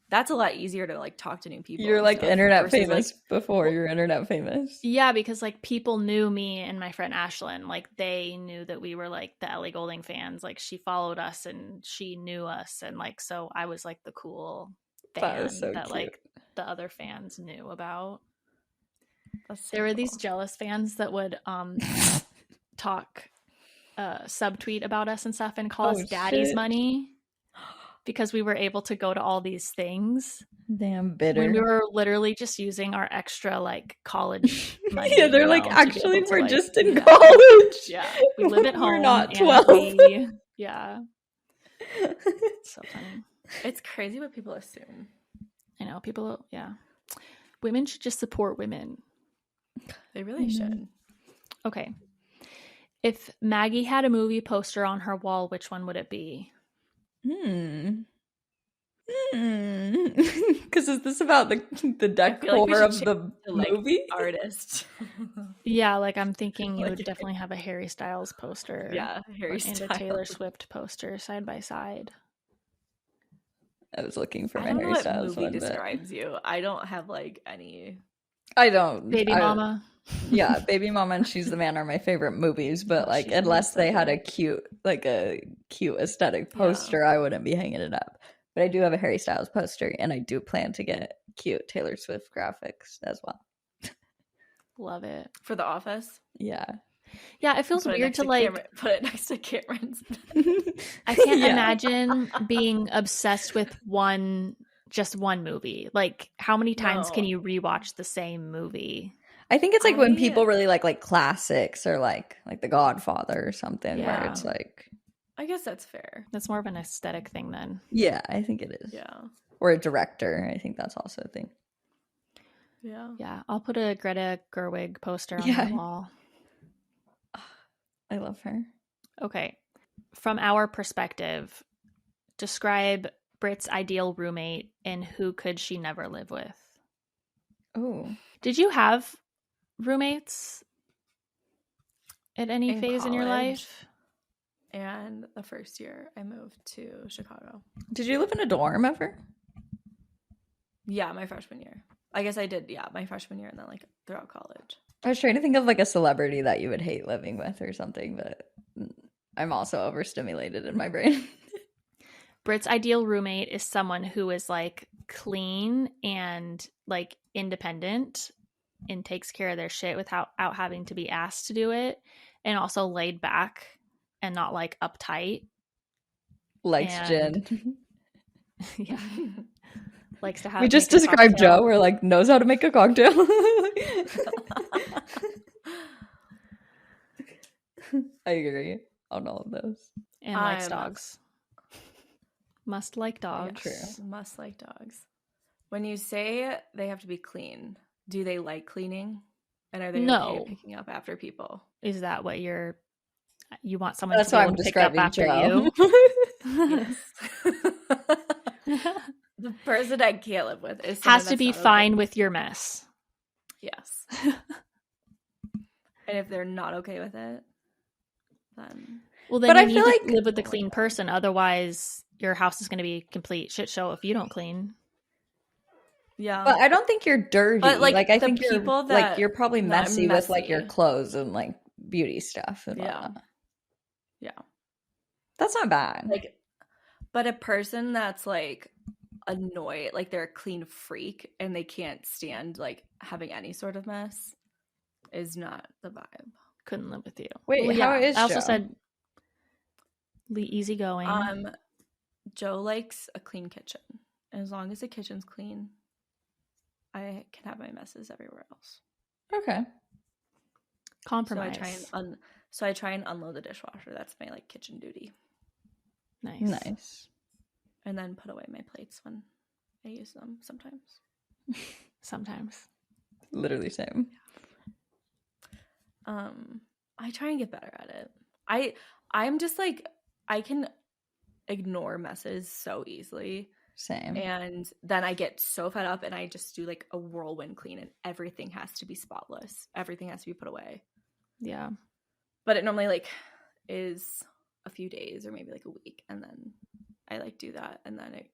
that's a lot easier to like talk to new people. You're like internet famous before you're internet famous. Yeah, because like people knew me and my friend Ashlyn. Like they knew that we were like the Ellie Goulding fans. Like she followed us and she knew us, and like so I was like the cool fan that like the other fans knew about. There were these jealous fans that would talk subtweet about us and stuff and call us daddy's money because we were able to go to all these things. Damn bitter. When we were literally just using our extra like college money. Yeah, they're like, actually we're like, just in college. Yeah. We live at home. We're not 12. Yeah. So funny. It's crazy what people assume. I know. People, yeah. Women should just support women. They really should. Okay. If Maggie had a movie poster on her wall, which one would it be? Because is this about the decor like of the movie? Artist. Yeah, like I'm thinking you would definitely have a Harry Styles poster. Yeah, Harry Styles. And a Taylor Swift poster side by side. I was looking for my Harry Styles one. Movie describes you. I don't have like any. I don't. Baby Mama. Yeah, Baby Mama and She's the Man are my favorite movies, but like unless they had a cute aesthetic poster, I wouldn't be hanging it up. But I do have a Harry Styles poster, and I do plan to get cute Taylor Swift graphics as well. Love it. For The Office? Yeah. Yeah, it feels weird to like put it next to Cameron's. I can't imagine being obsessed with just one movie. Like, how many times can you rewatch the same movie? I think it's like when people really like classics or like The Godfather or something where it's like. I guess that's fair. That's more of an aesthetic thing then. Yeah, I think it is. Yeah. Or a director. I think that's also a thing. Yeah. Yeah. I'll put a Greta Gerwig poster on the wall. I love her. Okay. From our perspective, describe Britt's ideal roommate and who could she never live with? Oh. Did you have roommates at any phase in your life? And the first year I moved to Chicago. Did you live in a dorm ever? Yeah, my freshman year. I guess I did, my freshman year and then like throughout college. I was trying to think of like a celebrity that you would hate living with or something, but I'm also overstimulated in my brain. Britt's ideal roommate is someone who is like clean and like independent and takes care of their shit without having to be asked to do it, and also laid back and not like uptight. Likes gin. Yeah. Likes to have. We just described Joe. We're like, knows how to make a cocktail. I agree on all of those. And likes dogs. Must like dogs. Yes, must like dogs. When you say they have to be clean, do they like cleaning? And are they okay picking up after people? Is that what you want someone That's to be able I'm to pick up after Joe. You? Yes. The person I can't live with has to be fine with your mess. Yes. And if they're not okay with it, then but you need to live with the clean person. Otherwise, your house is going to be a complete shit show if you don't clean. Yeah, but I don't think you're dirty. But like I think you're probably messy with like your clothes and like beauty stuff. And yeah, that's not bad. Like, but a person that's like annoyed, like they're a clean freak and they can't stand like having any sort of mess, is not the vibe. Couldn't live with you. Wait, how is Joe? I also said easygoing. Joe likes a clean kitchen. And as long as the kitchen's clean, I can have my messes everywhere else. Okay. Compromise. So I try and unload the dishwasher. That's my like kitchen duty. Nice. And then put away my plates when I use them sometimes. Literally same. I try and get better at it. I'm just like, I can ignore messes so easily. Same. And then I get so fed up and I just do like a whirlwind clean and everything has to be spotless. Everything has to be put away. Yeah. But it normally like is a few days or maybe like a week, and then I like do that and then it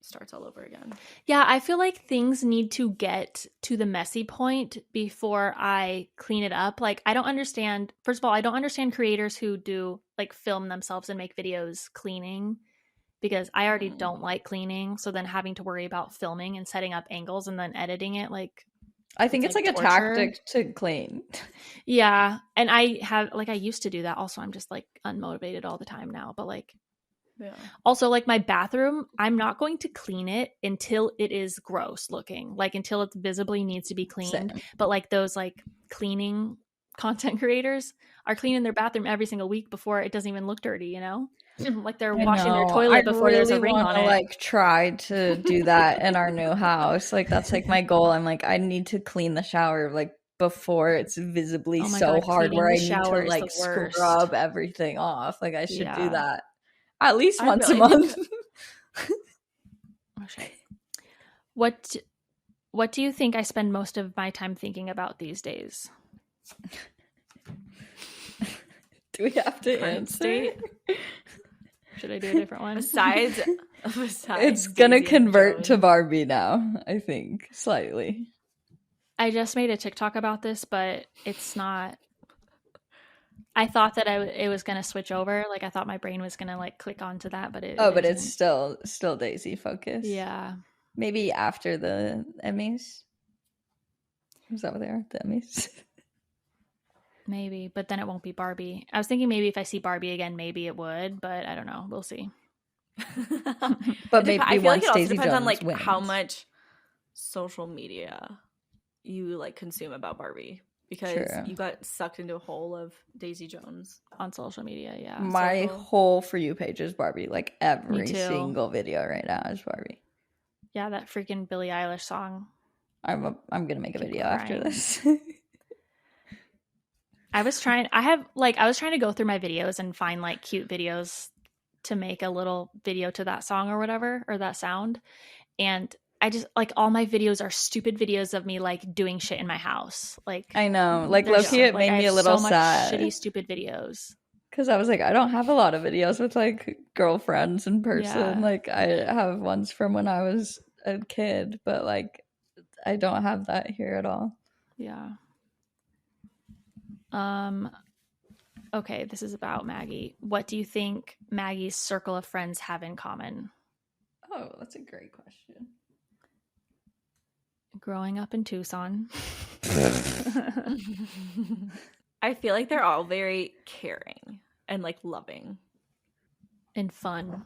starts all over again. Yeah, I feel like things need to get to the messy point before I clean it up. Like, I don't understand. First of all, I don't understand creators who do like film themselves and make videos cleaning, because I already don't like cleaning. So then having to worry about filming and setting up angles and then editing it, like, I think it's like a tactic to clean. Yeah. And I used to do that. Also, I'm just like unmotivated all the time now. But like, yeah. Also, like my bathroom, I'm not going to clean it until it is gross looking, like until it visibly needs to be cleaned. Same. But like those like cleaning content creators are cleaning their bathroom every single week before it doesn't even look dirty, you know? Like they're washing their toilet before there's a ring on it. Like try to do that in our new house. Like that's like my goal. I'm like, I need to clean the shower like before it's visibly so hard where I need to like scrub everything off. Like I should do that at least once a month. What do you think I spend most of my time thinking about these days? Do we have to answer? Should I do a different one? Besides it's gonna convert to Barbie now, I think, slightly. I just made a TikTok about this, but it's not. I thought that it was gonna switch over. Like I thought my brain was gonna like click onto that, but but it's still Daisy focused. Yeah, maybe after the Emmys. Is that what they are? The Emmys. Maybe, but then it won't be Barbie. I was thinking maybe if I see Barbie again, maybe it would, but I don't know. We'll see. But maybe I feel like it also depends Jones on like wins. how much social media you like consume about Barbie, because you got sucked into a hole of Daisy Jones on social media. Yeah, my whole For You page is Barbie. Like every single video right now is Barbie. Yeah, that freaking Billie Eilish song. I'm gonna make a video after this. I was trying to go through my videos and find like cute videos to make a little video to that song or whatever, or that sound. And I just like all my videos are stupid videos of me like doing shit in my house. Like I know, like low-key it made me a little sad. Shitty, stupid videos. Because I was like, I don't have a lot of videos with like girlfriends in person. Yeah. Like I have ones from when I was a kid, but like I don't have that here at all. Yeah. Okay, this is about Maggie. What do you think Maggie's circle of friends have in common? Oh, that's a great question. Growing up in Tucson. I feel like they're all very caring and like loving and fun.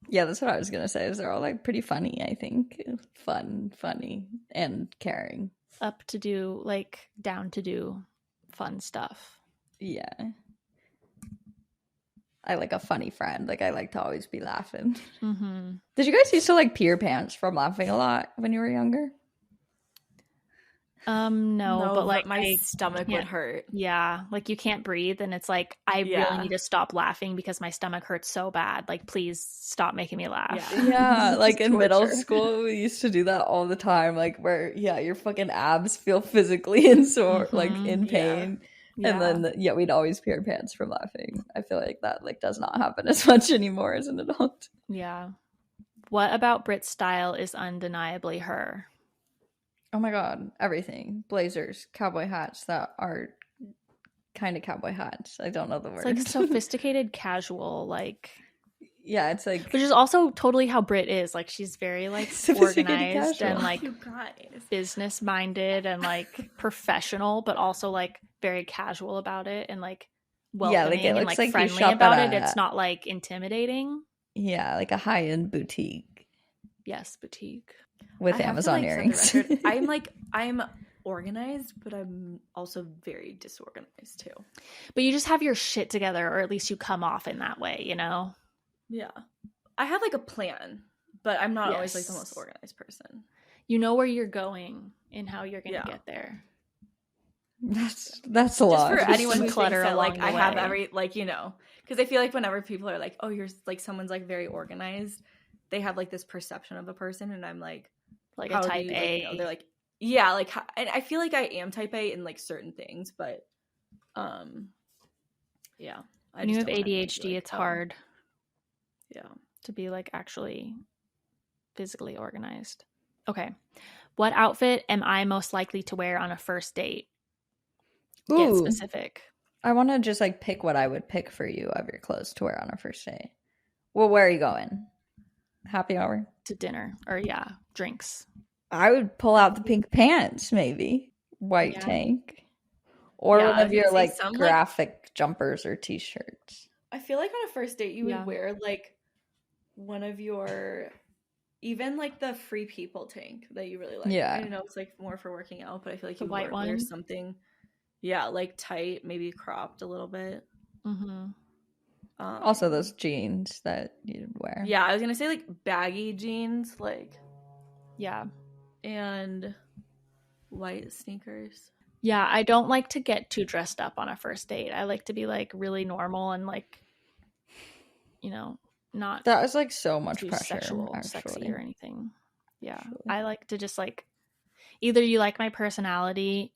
Yeah, that's what I was gonna say. Is they're all like pretty funny, I think. Fun, funny, and caring. Up to do, like down to do fun stuff. Yeah. I like a funny friend. Like I like to always be laughing. Mm-hmm. Did you guys used to like pee your pants from laughing a lot when you were younger? No, but like my stomach would hurt. Yeah, like you can't breathe, and it's like I really need to stop laughing because my stomach hurts so bad. Like, please stop making me laugh. Yeah, like in middle school, we used to do that all the time. Like where your fucking abs feel physically in sore, like in pain. Yeah. And then we'd always pee our pants from laughing. I feel like that like does not happen as much anymore as an adult. Yeah. What about Brit's style is undeniably her? Oh my god, everything. Blazers, cowboy hats that are kind of cowboy hats. I don't know the word. It's like sophisticated casual, like yeah, it's like, which is also totally how Brit is. Like she's very like organized casual. And like business minded and like professional, but also like very casual about it and like welcoming and like friendly about it. It's not like intimidating. Yeah, like a high-end boutique. Yes, boutique. With Amazon earrings. I'm organized, but I'm also very disorganized too. But you just have your shit together, or at least you come off in that way, you know? Yeah. I have like a plan, but I'm not always like the most organized person. You know where you're going and how you're going to get there. That's a lot. Just for anyone who clutter thinks that, like, I have way. like, you know, because I feel like whenever people are like, oh, you're like someone's like very organized, they have like this perception of a person, and I'm like a type A. Like, you know, they're like, yeah, like, and I feel like I am type A in like certain things, but yeah. When you have ADHD, like, it's hard. Yeah. To be like actually physically organized. Okay. What outfit am I most likely to wear on a first date? Ooh, get specific. I want to just like pick what I would pick for you of your clothes to wear on a first date. Well, where are you going? Happy hour? To dinner or drinks. I would pull out the pink pants, maybe white tank, or one of your like graphic jumpers or t-shirts. I feel like on a first date you would wear like one of your, even like the Free People tank that you really like. Yeah, I know it's like more for working out, but I feel like the you white one. Wear something, like tight, maybe cropped a little bit. Mm-hmm. Also, those jeans that you'd wear. Yeah, I was gonna say like baggy jeans, like and white sneakers. Yeah, I don't like to get too dressed up on a first date. I like to be like really normal and like, you know, not that was like so much pressure, sexual, sexy or anything. Yeah, actually. I like to just like either you like my personality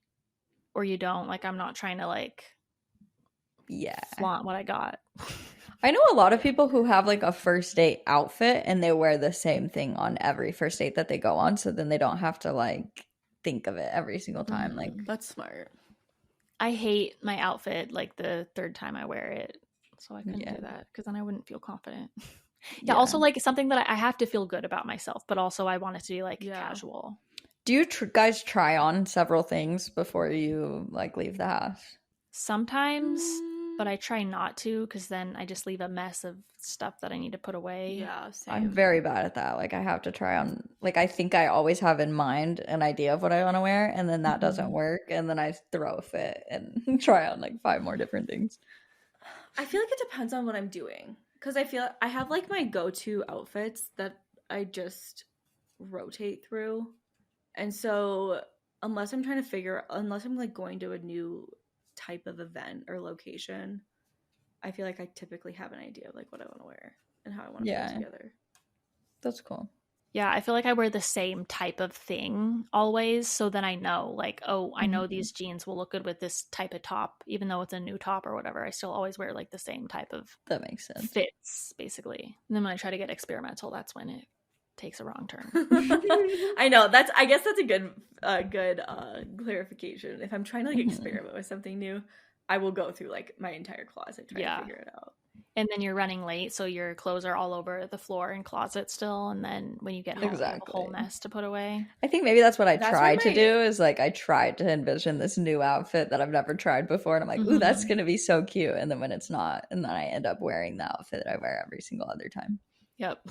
or you don't. Like, I'm not trying to like flaunt what I got. I know a lot of people who have like a first date outfit and they wear the same thing on every first date that they go on, so then they don't have to like think of it every single time. Like, that's smart. I hate my outfit like the third time I wear it, so I couldn't do that because then I wouldn't feel confident. Also like something that I have to feel good about myself, but also I want it to be like casual. Do you guys try on several things before you like leave the house? Sometimes, but I try not to because then I just leave a mess of stuff that I need to put away. Yeah, same. I'm very bad at that. Like, I have to try on, like, I think I always have in mind an idea of what I want to wear, and then that doesn't work, and then I throw a fit and try on like 5 more different things. I feel like it depends on what I'm doing, because I feel I have like my go-to outfits that I just rotate through, and so unless I'm like going to a new type of event or location, I feel like I typically have an idea of like what I want to wear and how I want to put it together. That's cool. Yeah, I feel like I wear the same type of thing always, so then I know like, oh, I know these jeans will look good with this type of top, even though it's a new top or whatever. I still always wear like the same type of that makes sense fits basically. And then when I try to get experimental, that's when it takes a wrong turn. I know, I guess that's a good clarification. If I'm trying to like experiment with something new, I will go through like my entire closet trying to figure it out. And then you're running late, so your clothes are all over the floor and closet still, and then when you get home you have a whole mess to put away. I think maybe that's what I tried to do, is like I tried to envision this new outfit that I've never tried before, and I'm like, ooh, that's gonna be so cute, and then when it's not, and then I end up wearing the outfit that I wear every single other time. Yep.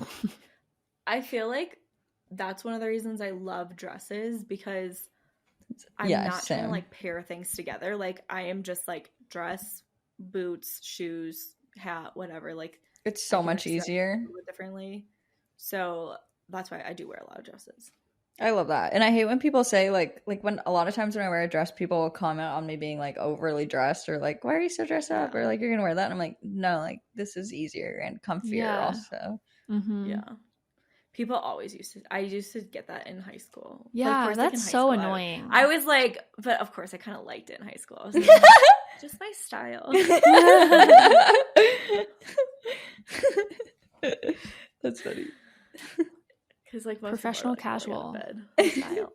I feel like that's one of the reasons I love dresses, because I'm not trying to like pair things together. Like, I am just like dress, boots, shoes, hat, whatever. Like, it's so much easier differently. So that's why I do wear a lot of dresses. I love that. And I hate when people say like when a lot of times when I wear a dress, people will comment on me being like overly dressed, or like, why are you so dressed up, or like, you're gonna wear that, and I'm like, no, like, this is easier and comfier also. People always I used to get that in high school. Yeah, but that's so annoying. I was like, but of course I kind of liked it in high school. I was like, just my style. That's funny. Because like most professional like, casual style.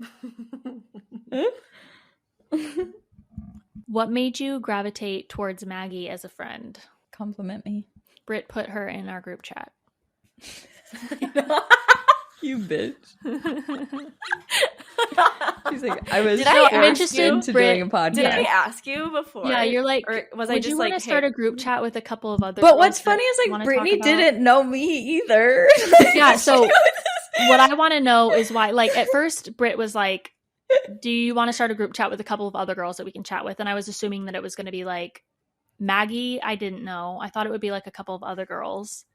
What made you gravitate towards Maggie as a friend? Compliment me. Britt put her in our group chat. You bitch. She's like, I was interested into doing a podcast. Did I ask you before? Yeah, you're like, or was I just like, start a group chat with a couple of other? But what's funny is like Brittany didn't know me either. Yeah, so what I want to know is why. Like, at first, Britt was like, do you want to start a group chat with a couple of other girls that we can chat with? And I was assuming that it was going to be like Maggie. I didn't know. I thought it would be like a couple of other girls.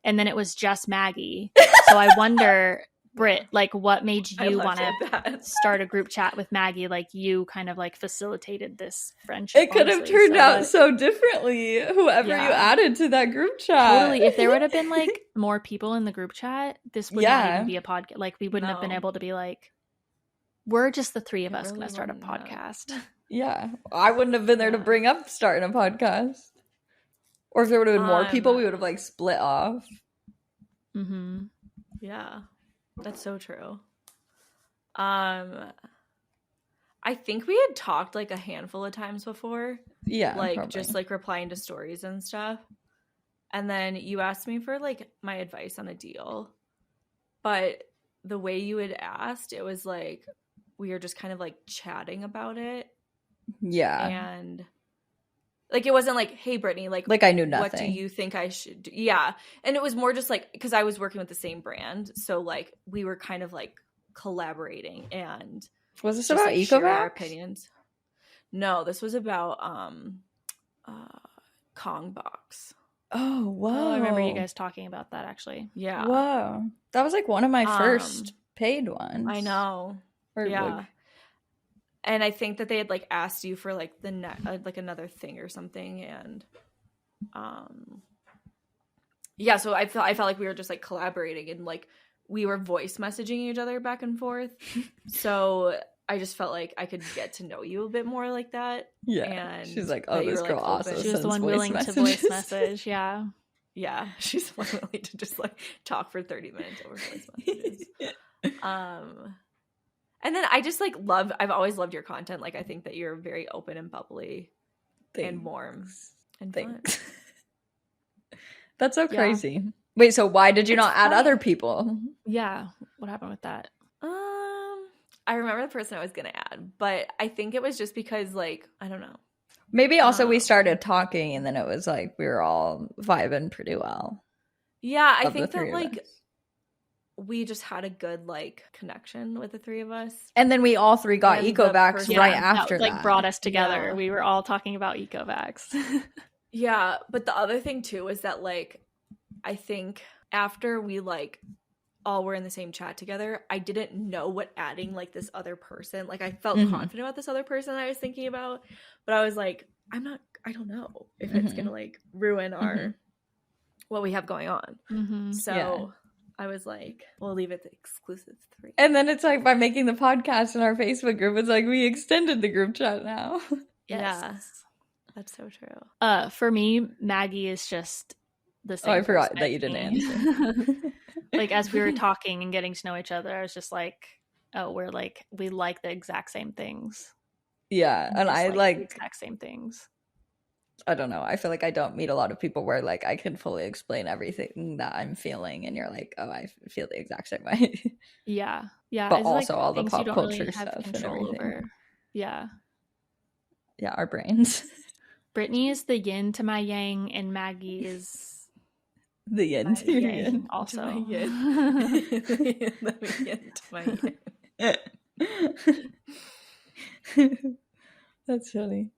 And then it was just Maggie. So I wonder, Britt, like what made you want to start a group chat with Maggie? Like you kind of like facilitated this friendship. It could have turned out so differently. Whoever you added to that group chat. Totally. If there would have been like more people in the group chat, this would not even be a podcast. Like we wouldn't have been able to be like, we're just the three of us going to start a podcast. Yeah. I wouldn't have been there to bring up starting a podcast. Or if there would have been more people, we would have like split off. Mm-hmm. Yeah, that's so true. I think we had talked like a handful of times before. Yeah, like probably. Just like replying to stories and stuff. And then you asked me for like my advice on a deal, but the way you had asked, it was like we were just kind of like chatting about it. Yeah, and like it wasn't like, hey Brittany, like I knew nothing. What do you think I should do? Yeah. And it was more just like because I was working with the same brand, so like we were kind of like collaborating. And was this about Ecovacs? Our opinions? No, this was about Kong Box. Oh, whoa. Oh, I remember you guys talking about that actually. Yeah. Whoa. That was like one of my first paid ones. I know. Yeah. And I think that they had like asked you for like like another thing or something, and yeah. So I felt like we were just like collaborating, and like we were voice messaging each other back and forth. So I just felt like I could get to know you a bit more like that. Yeah. And she's like, oh, this girl also she was the one willing to voice message. Yeah. Yeah. She's the one willing to just like talk for 30 minutes over voice messages. And then I just like I've always loved your content. Like I think that you're very open and bubbly and warm and fun. That's so crazy. Wait, so why did you not add other people? Yeah. What happened with that? I remember the person I was going to add, but I think it was just because like, I don't know. Maybe also we started talking and then it was like we were all vibing pretty well. Yeah, I think that like we just had a good like connection with the three of us, and then we all three got Ecovacs right after that. Like brought us together. Yeah. We were all talking about Ecovacs. Yeah, but the other thing too is that like I think after we like all were in the same chat together, I didn't know what adding like this other person. Like I felt confident about this other person I was thinking about, but I was like, I don't know if it's gonna like ruin our what we have going on. So. I was like, we'll leave it the exclusive 3. And then it's like by making the podcast in our Facebook group, it's like we extended the group chat now. Yes. Yeah, that's so true. For me, Maggie is just the same. Oh, I forgot that you didn't answer. Like as we were talking and getting to know each other, I was just like, oh, we like the exact same things. Yeah, and I like the exact same things. I don't know. I feel like I don't meet a lot of people where like I can fully explain everything that I'm feeling, and you're like, oh, I feel the exact same way. Yeah. But it's also like all the pop culture really stuff and everything. Over. Yeah. Yeah, our brains. Brittany is the yin to my yang, and Maggie is the yin to your yin. Also. To my yin. The yin to my yin. That's funny.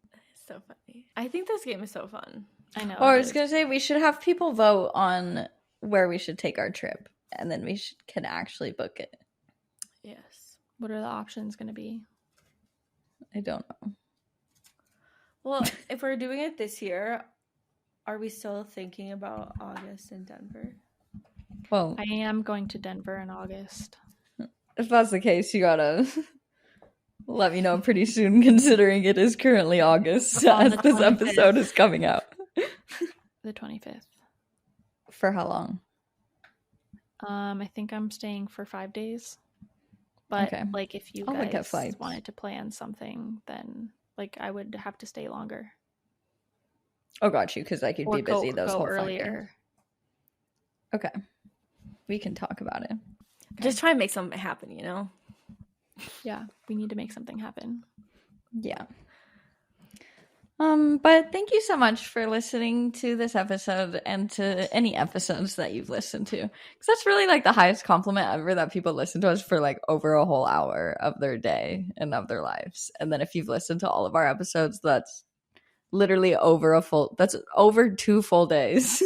So funny. I think this game is so fun. I know. Oh, I was gonna say we should have people vote on where we should take our trip, and then we can actually book it. Yes. What are the options going to be? I don't know. Well, if we're doing it this year, are we still thinking about August in Denver? Well, I am going to Denver in August. If that's the case, you gotta let me know pretty soon, considering it is currently August as this episode is coming out. The 25th. For how long? I think I'm staying for 5 days. But like if you guys wanted to plan something, then like I would have to stay longer. Oh, got you, because like you'd be busy those whole earlier. Okay. We can talk about it. Okay. Just try and make something happen, you know? Yeah, we need to make something happen. Yeah. But thank you so much for listening to this episode and to any episodes that you've listened to. Because that's really like the highest compliment ever, that people listen to us for like over a whole hour of their day and of their lives. And then if you've listened to all of our episodes, that's literally that's over 2 full days.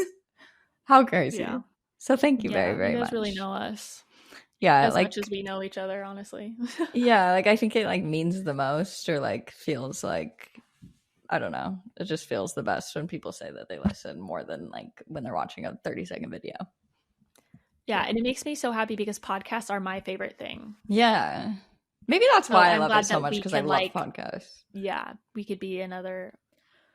How crazy. Yeah. So thank you very, very much. You guys really know us. Yeah, as much as we know each other, honestly. Yeah, like I think it like means the most, or like feels like, I don't know, it just feels the best when people say that they listen more than like when they're watching a 30-second video. Yeah, and it makes me so happy because podcasts are my favorite thing. Yeah, maybe that's why I love it so much, because I love podcasts. Yeah, we could be another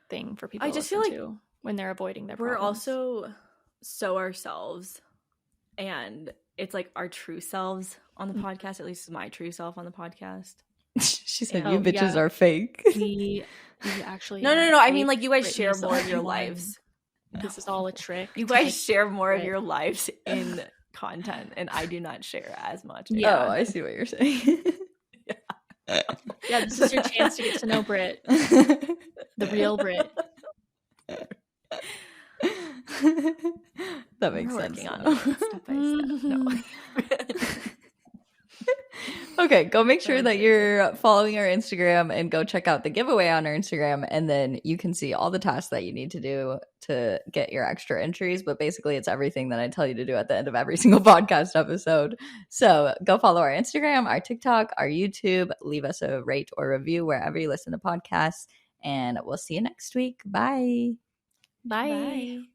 thing for people. I just feel like when they're avoiding their problems. We're also so ourselves, and it's like our true selves on the podcast. At least it's my true self on the podcast. She said, "You bitches are fake." We actually no. I mean, like, you guys share more of your lives. This is all a trick. You guys share more of your lives in content, and I do not share as much. Yeah, I see what you're saying. Yeah, this is your chance to get to know Britt, the real Britt. That makes sense. Working on it step by step. No. Okay, go make sure that you're following our Instagram and go check out the giveaway on our Instagram, and then you can see all the tasks that you need to do to get your extra entries. But basically, it's everything that I tell you to do at the end of every single podcast episode. So go follow our Instagram, our TikTok, our YouTube. Leave us a rate or review wherever you listen to podcasts, and we'll see you next week. Bye. Bye.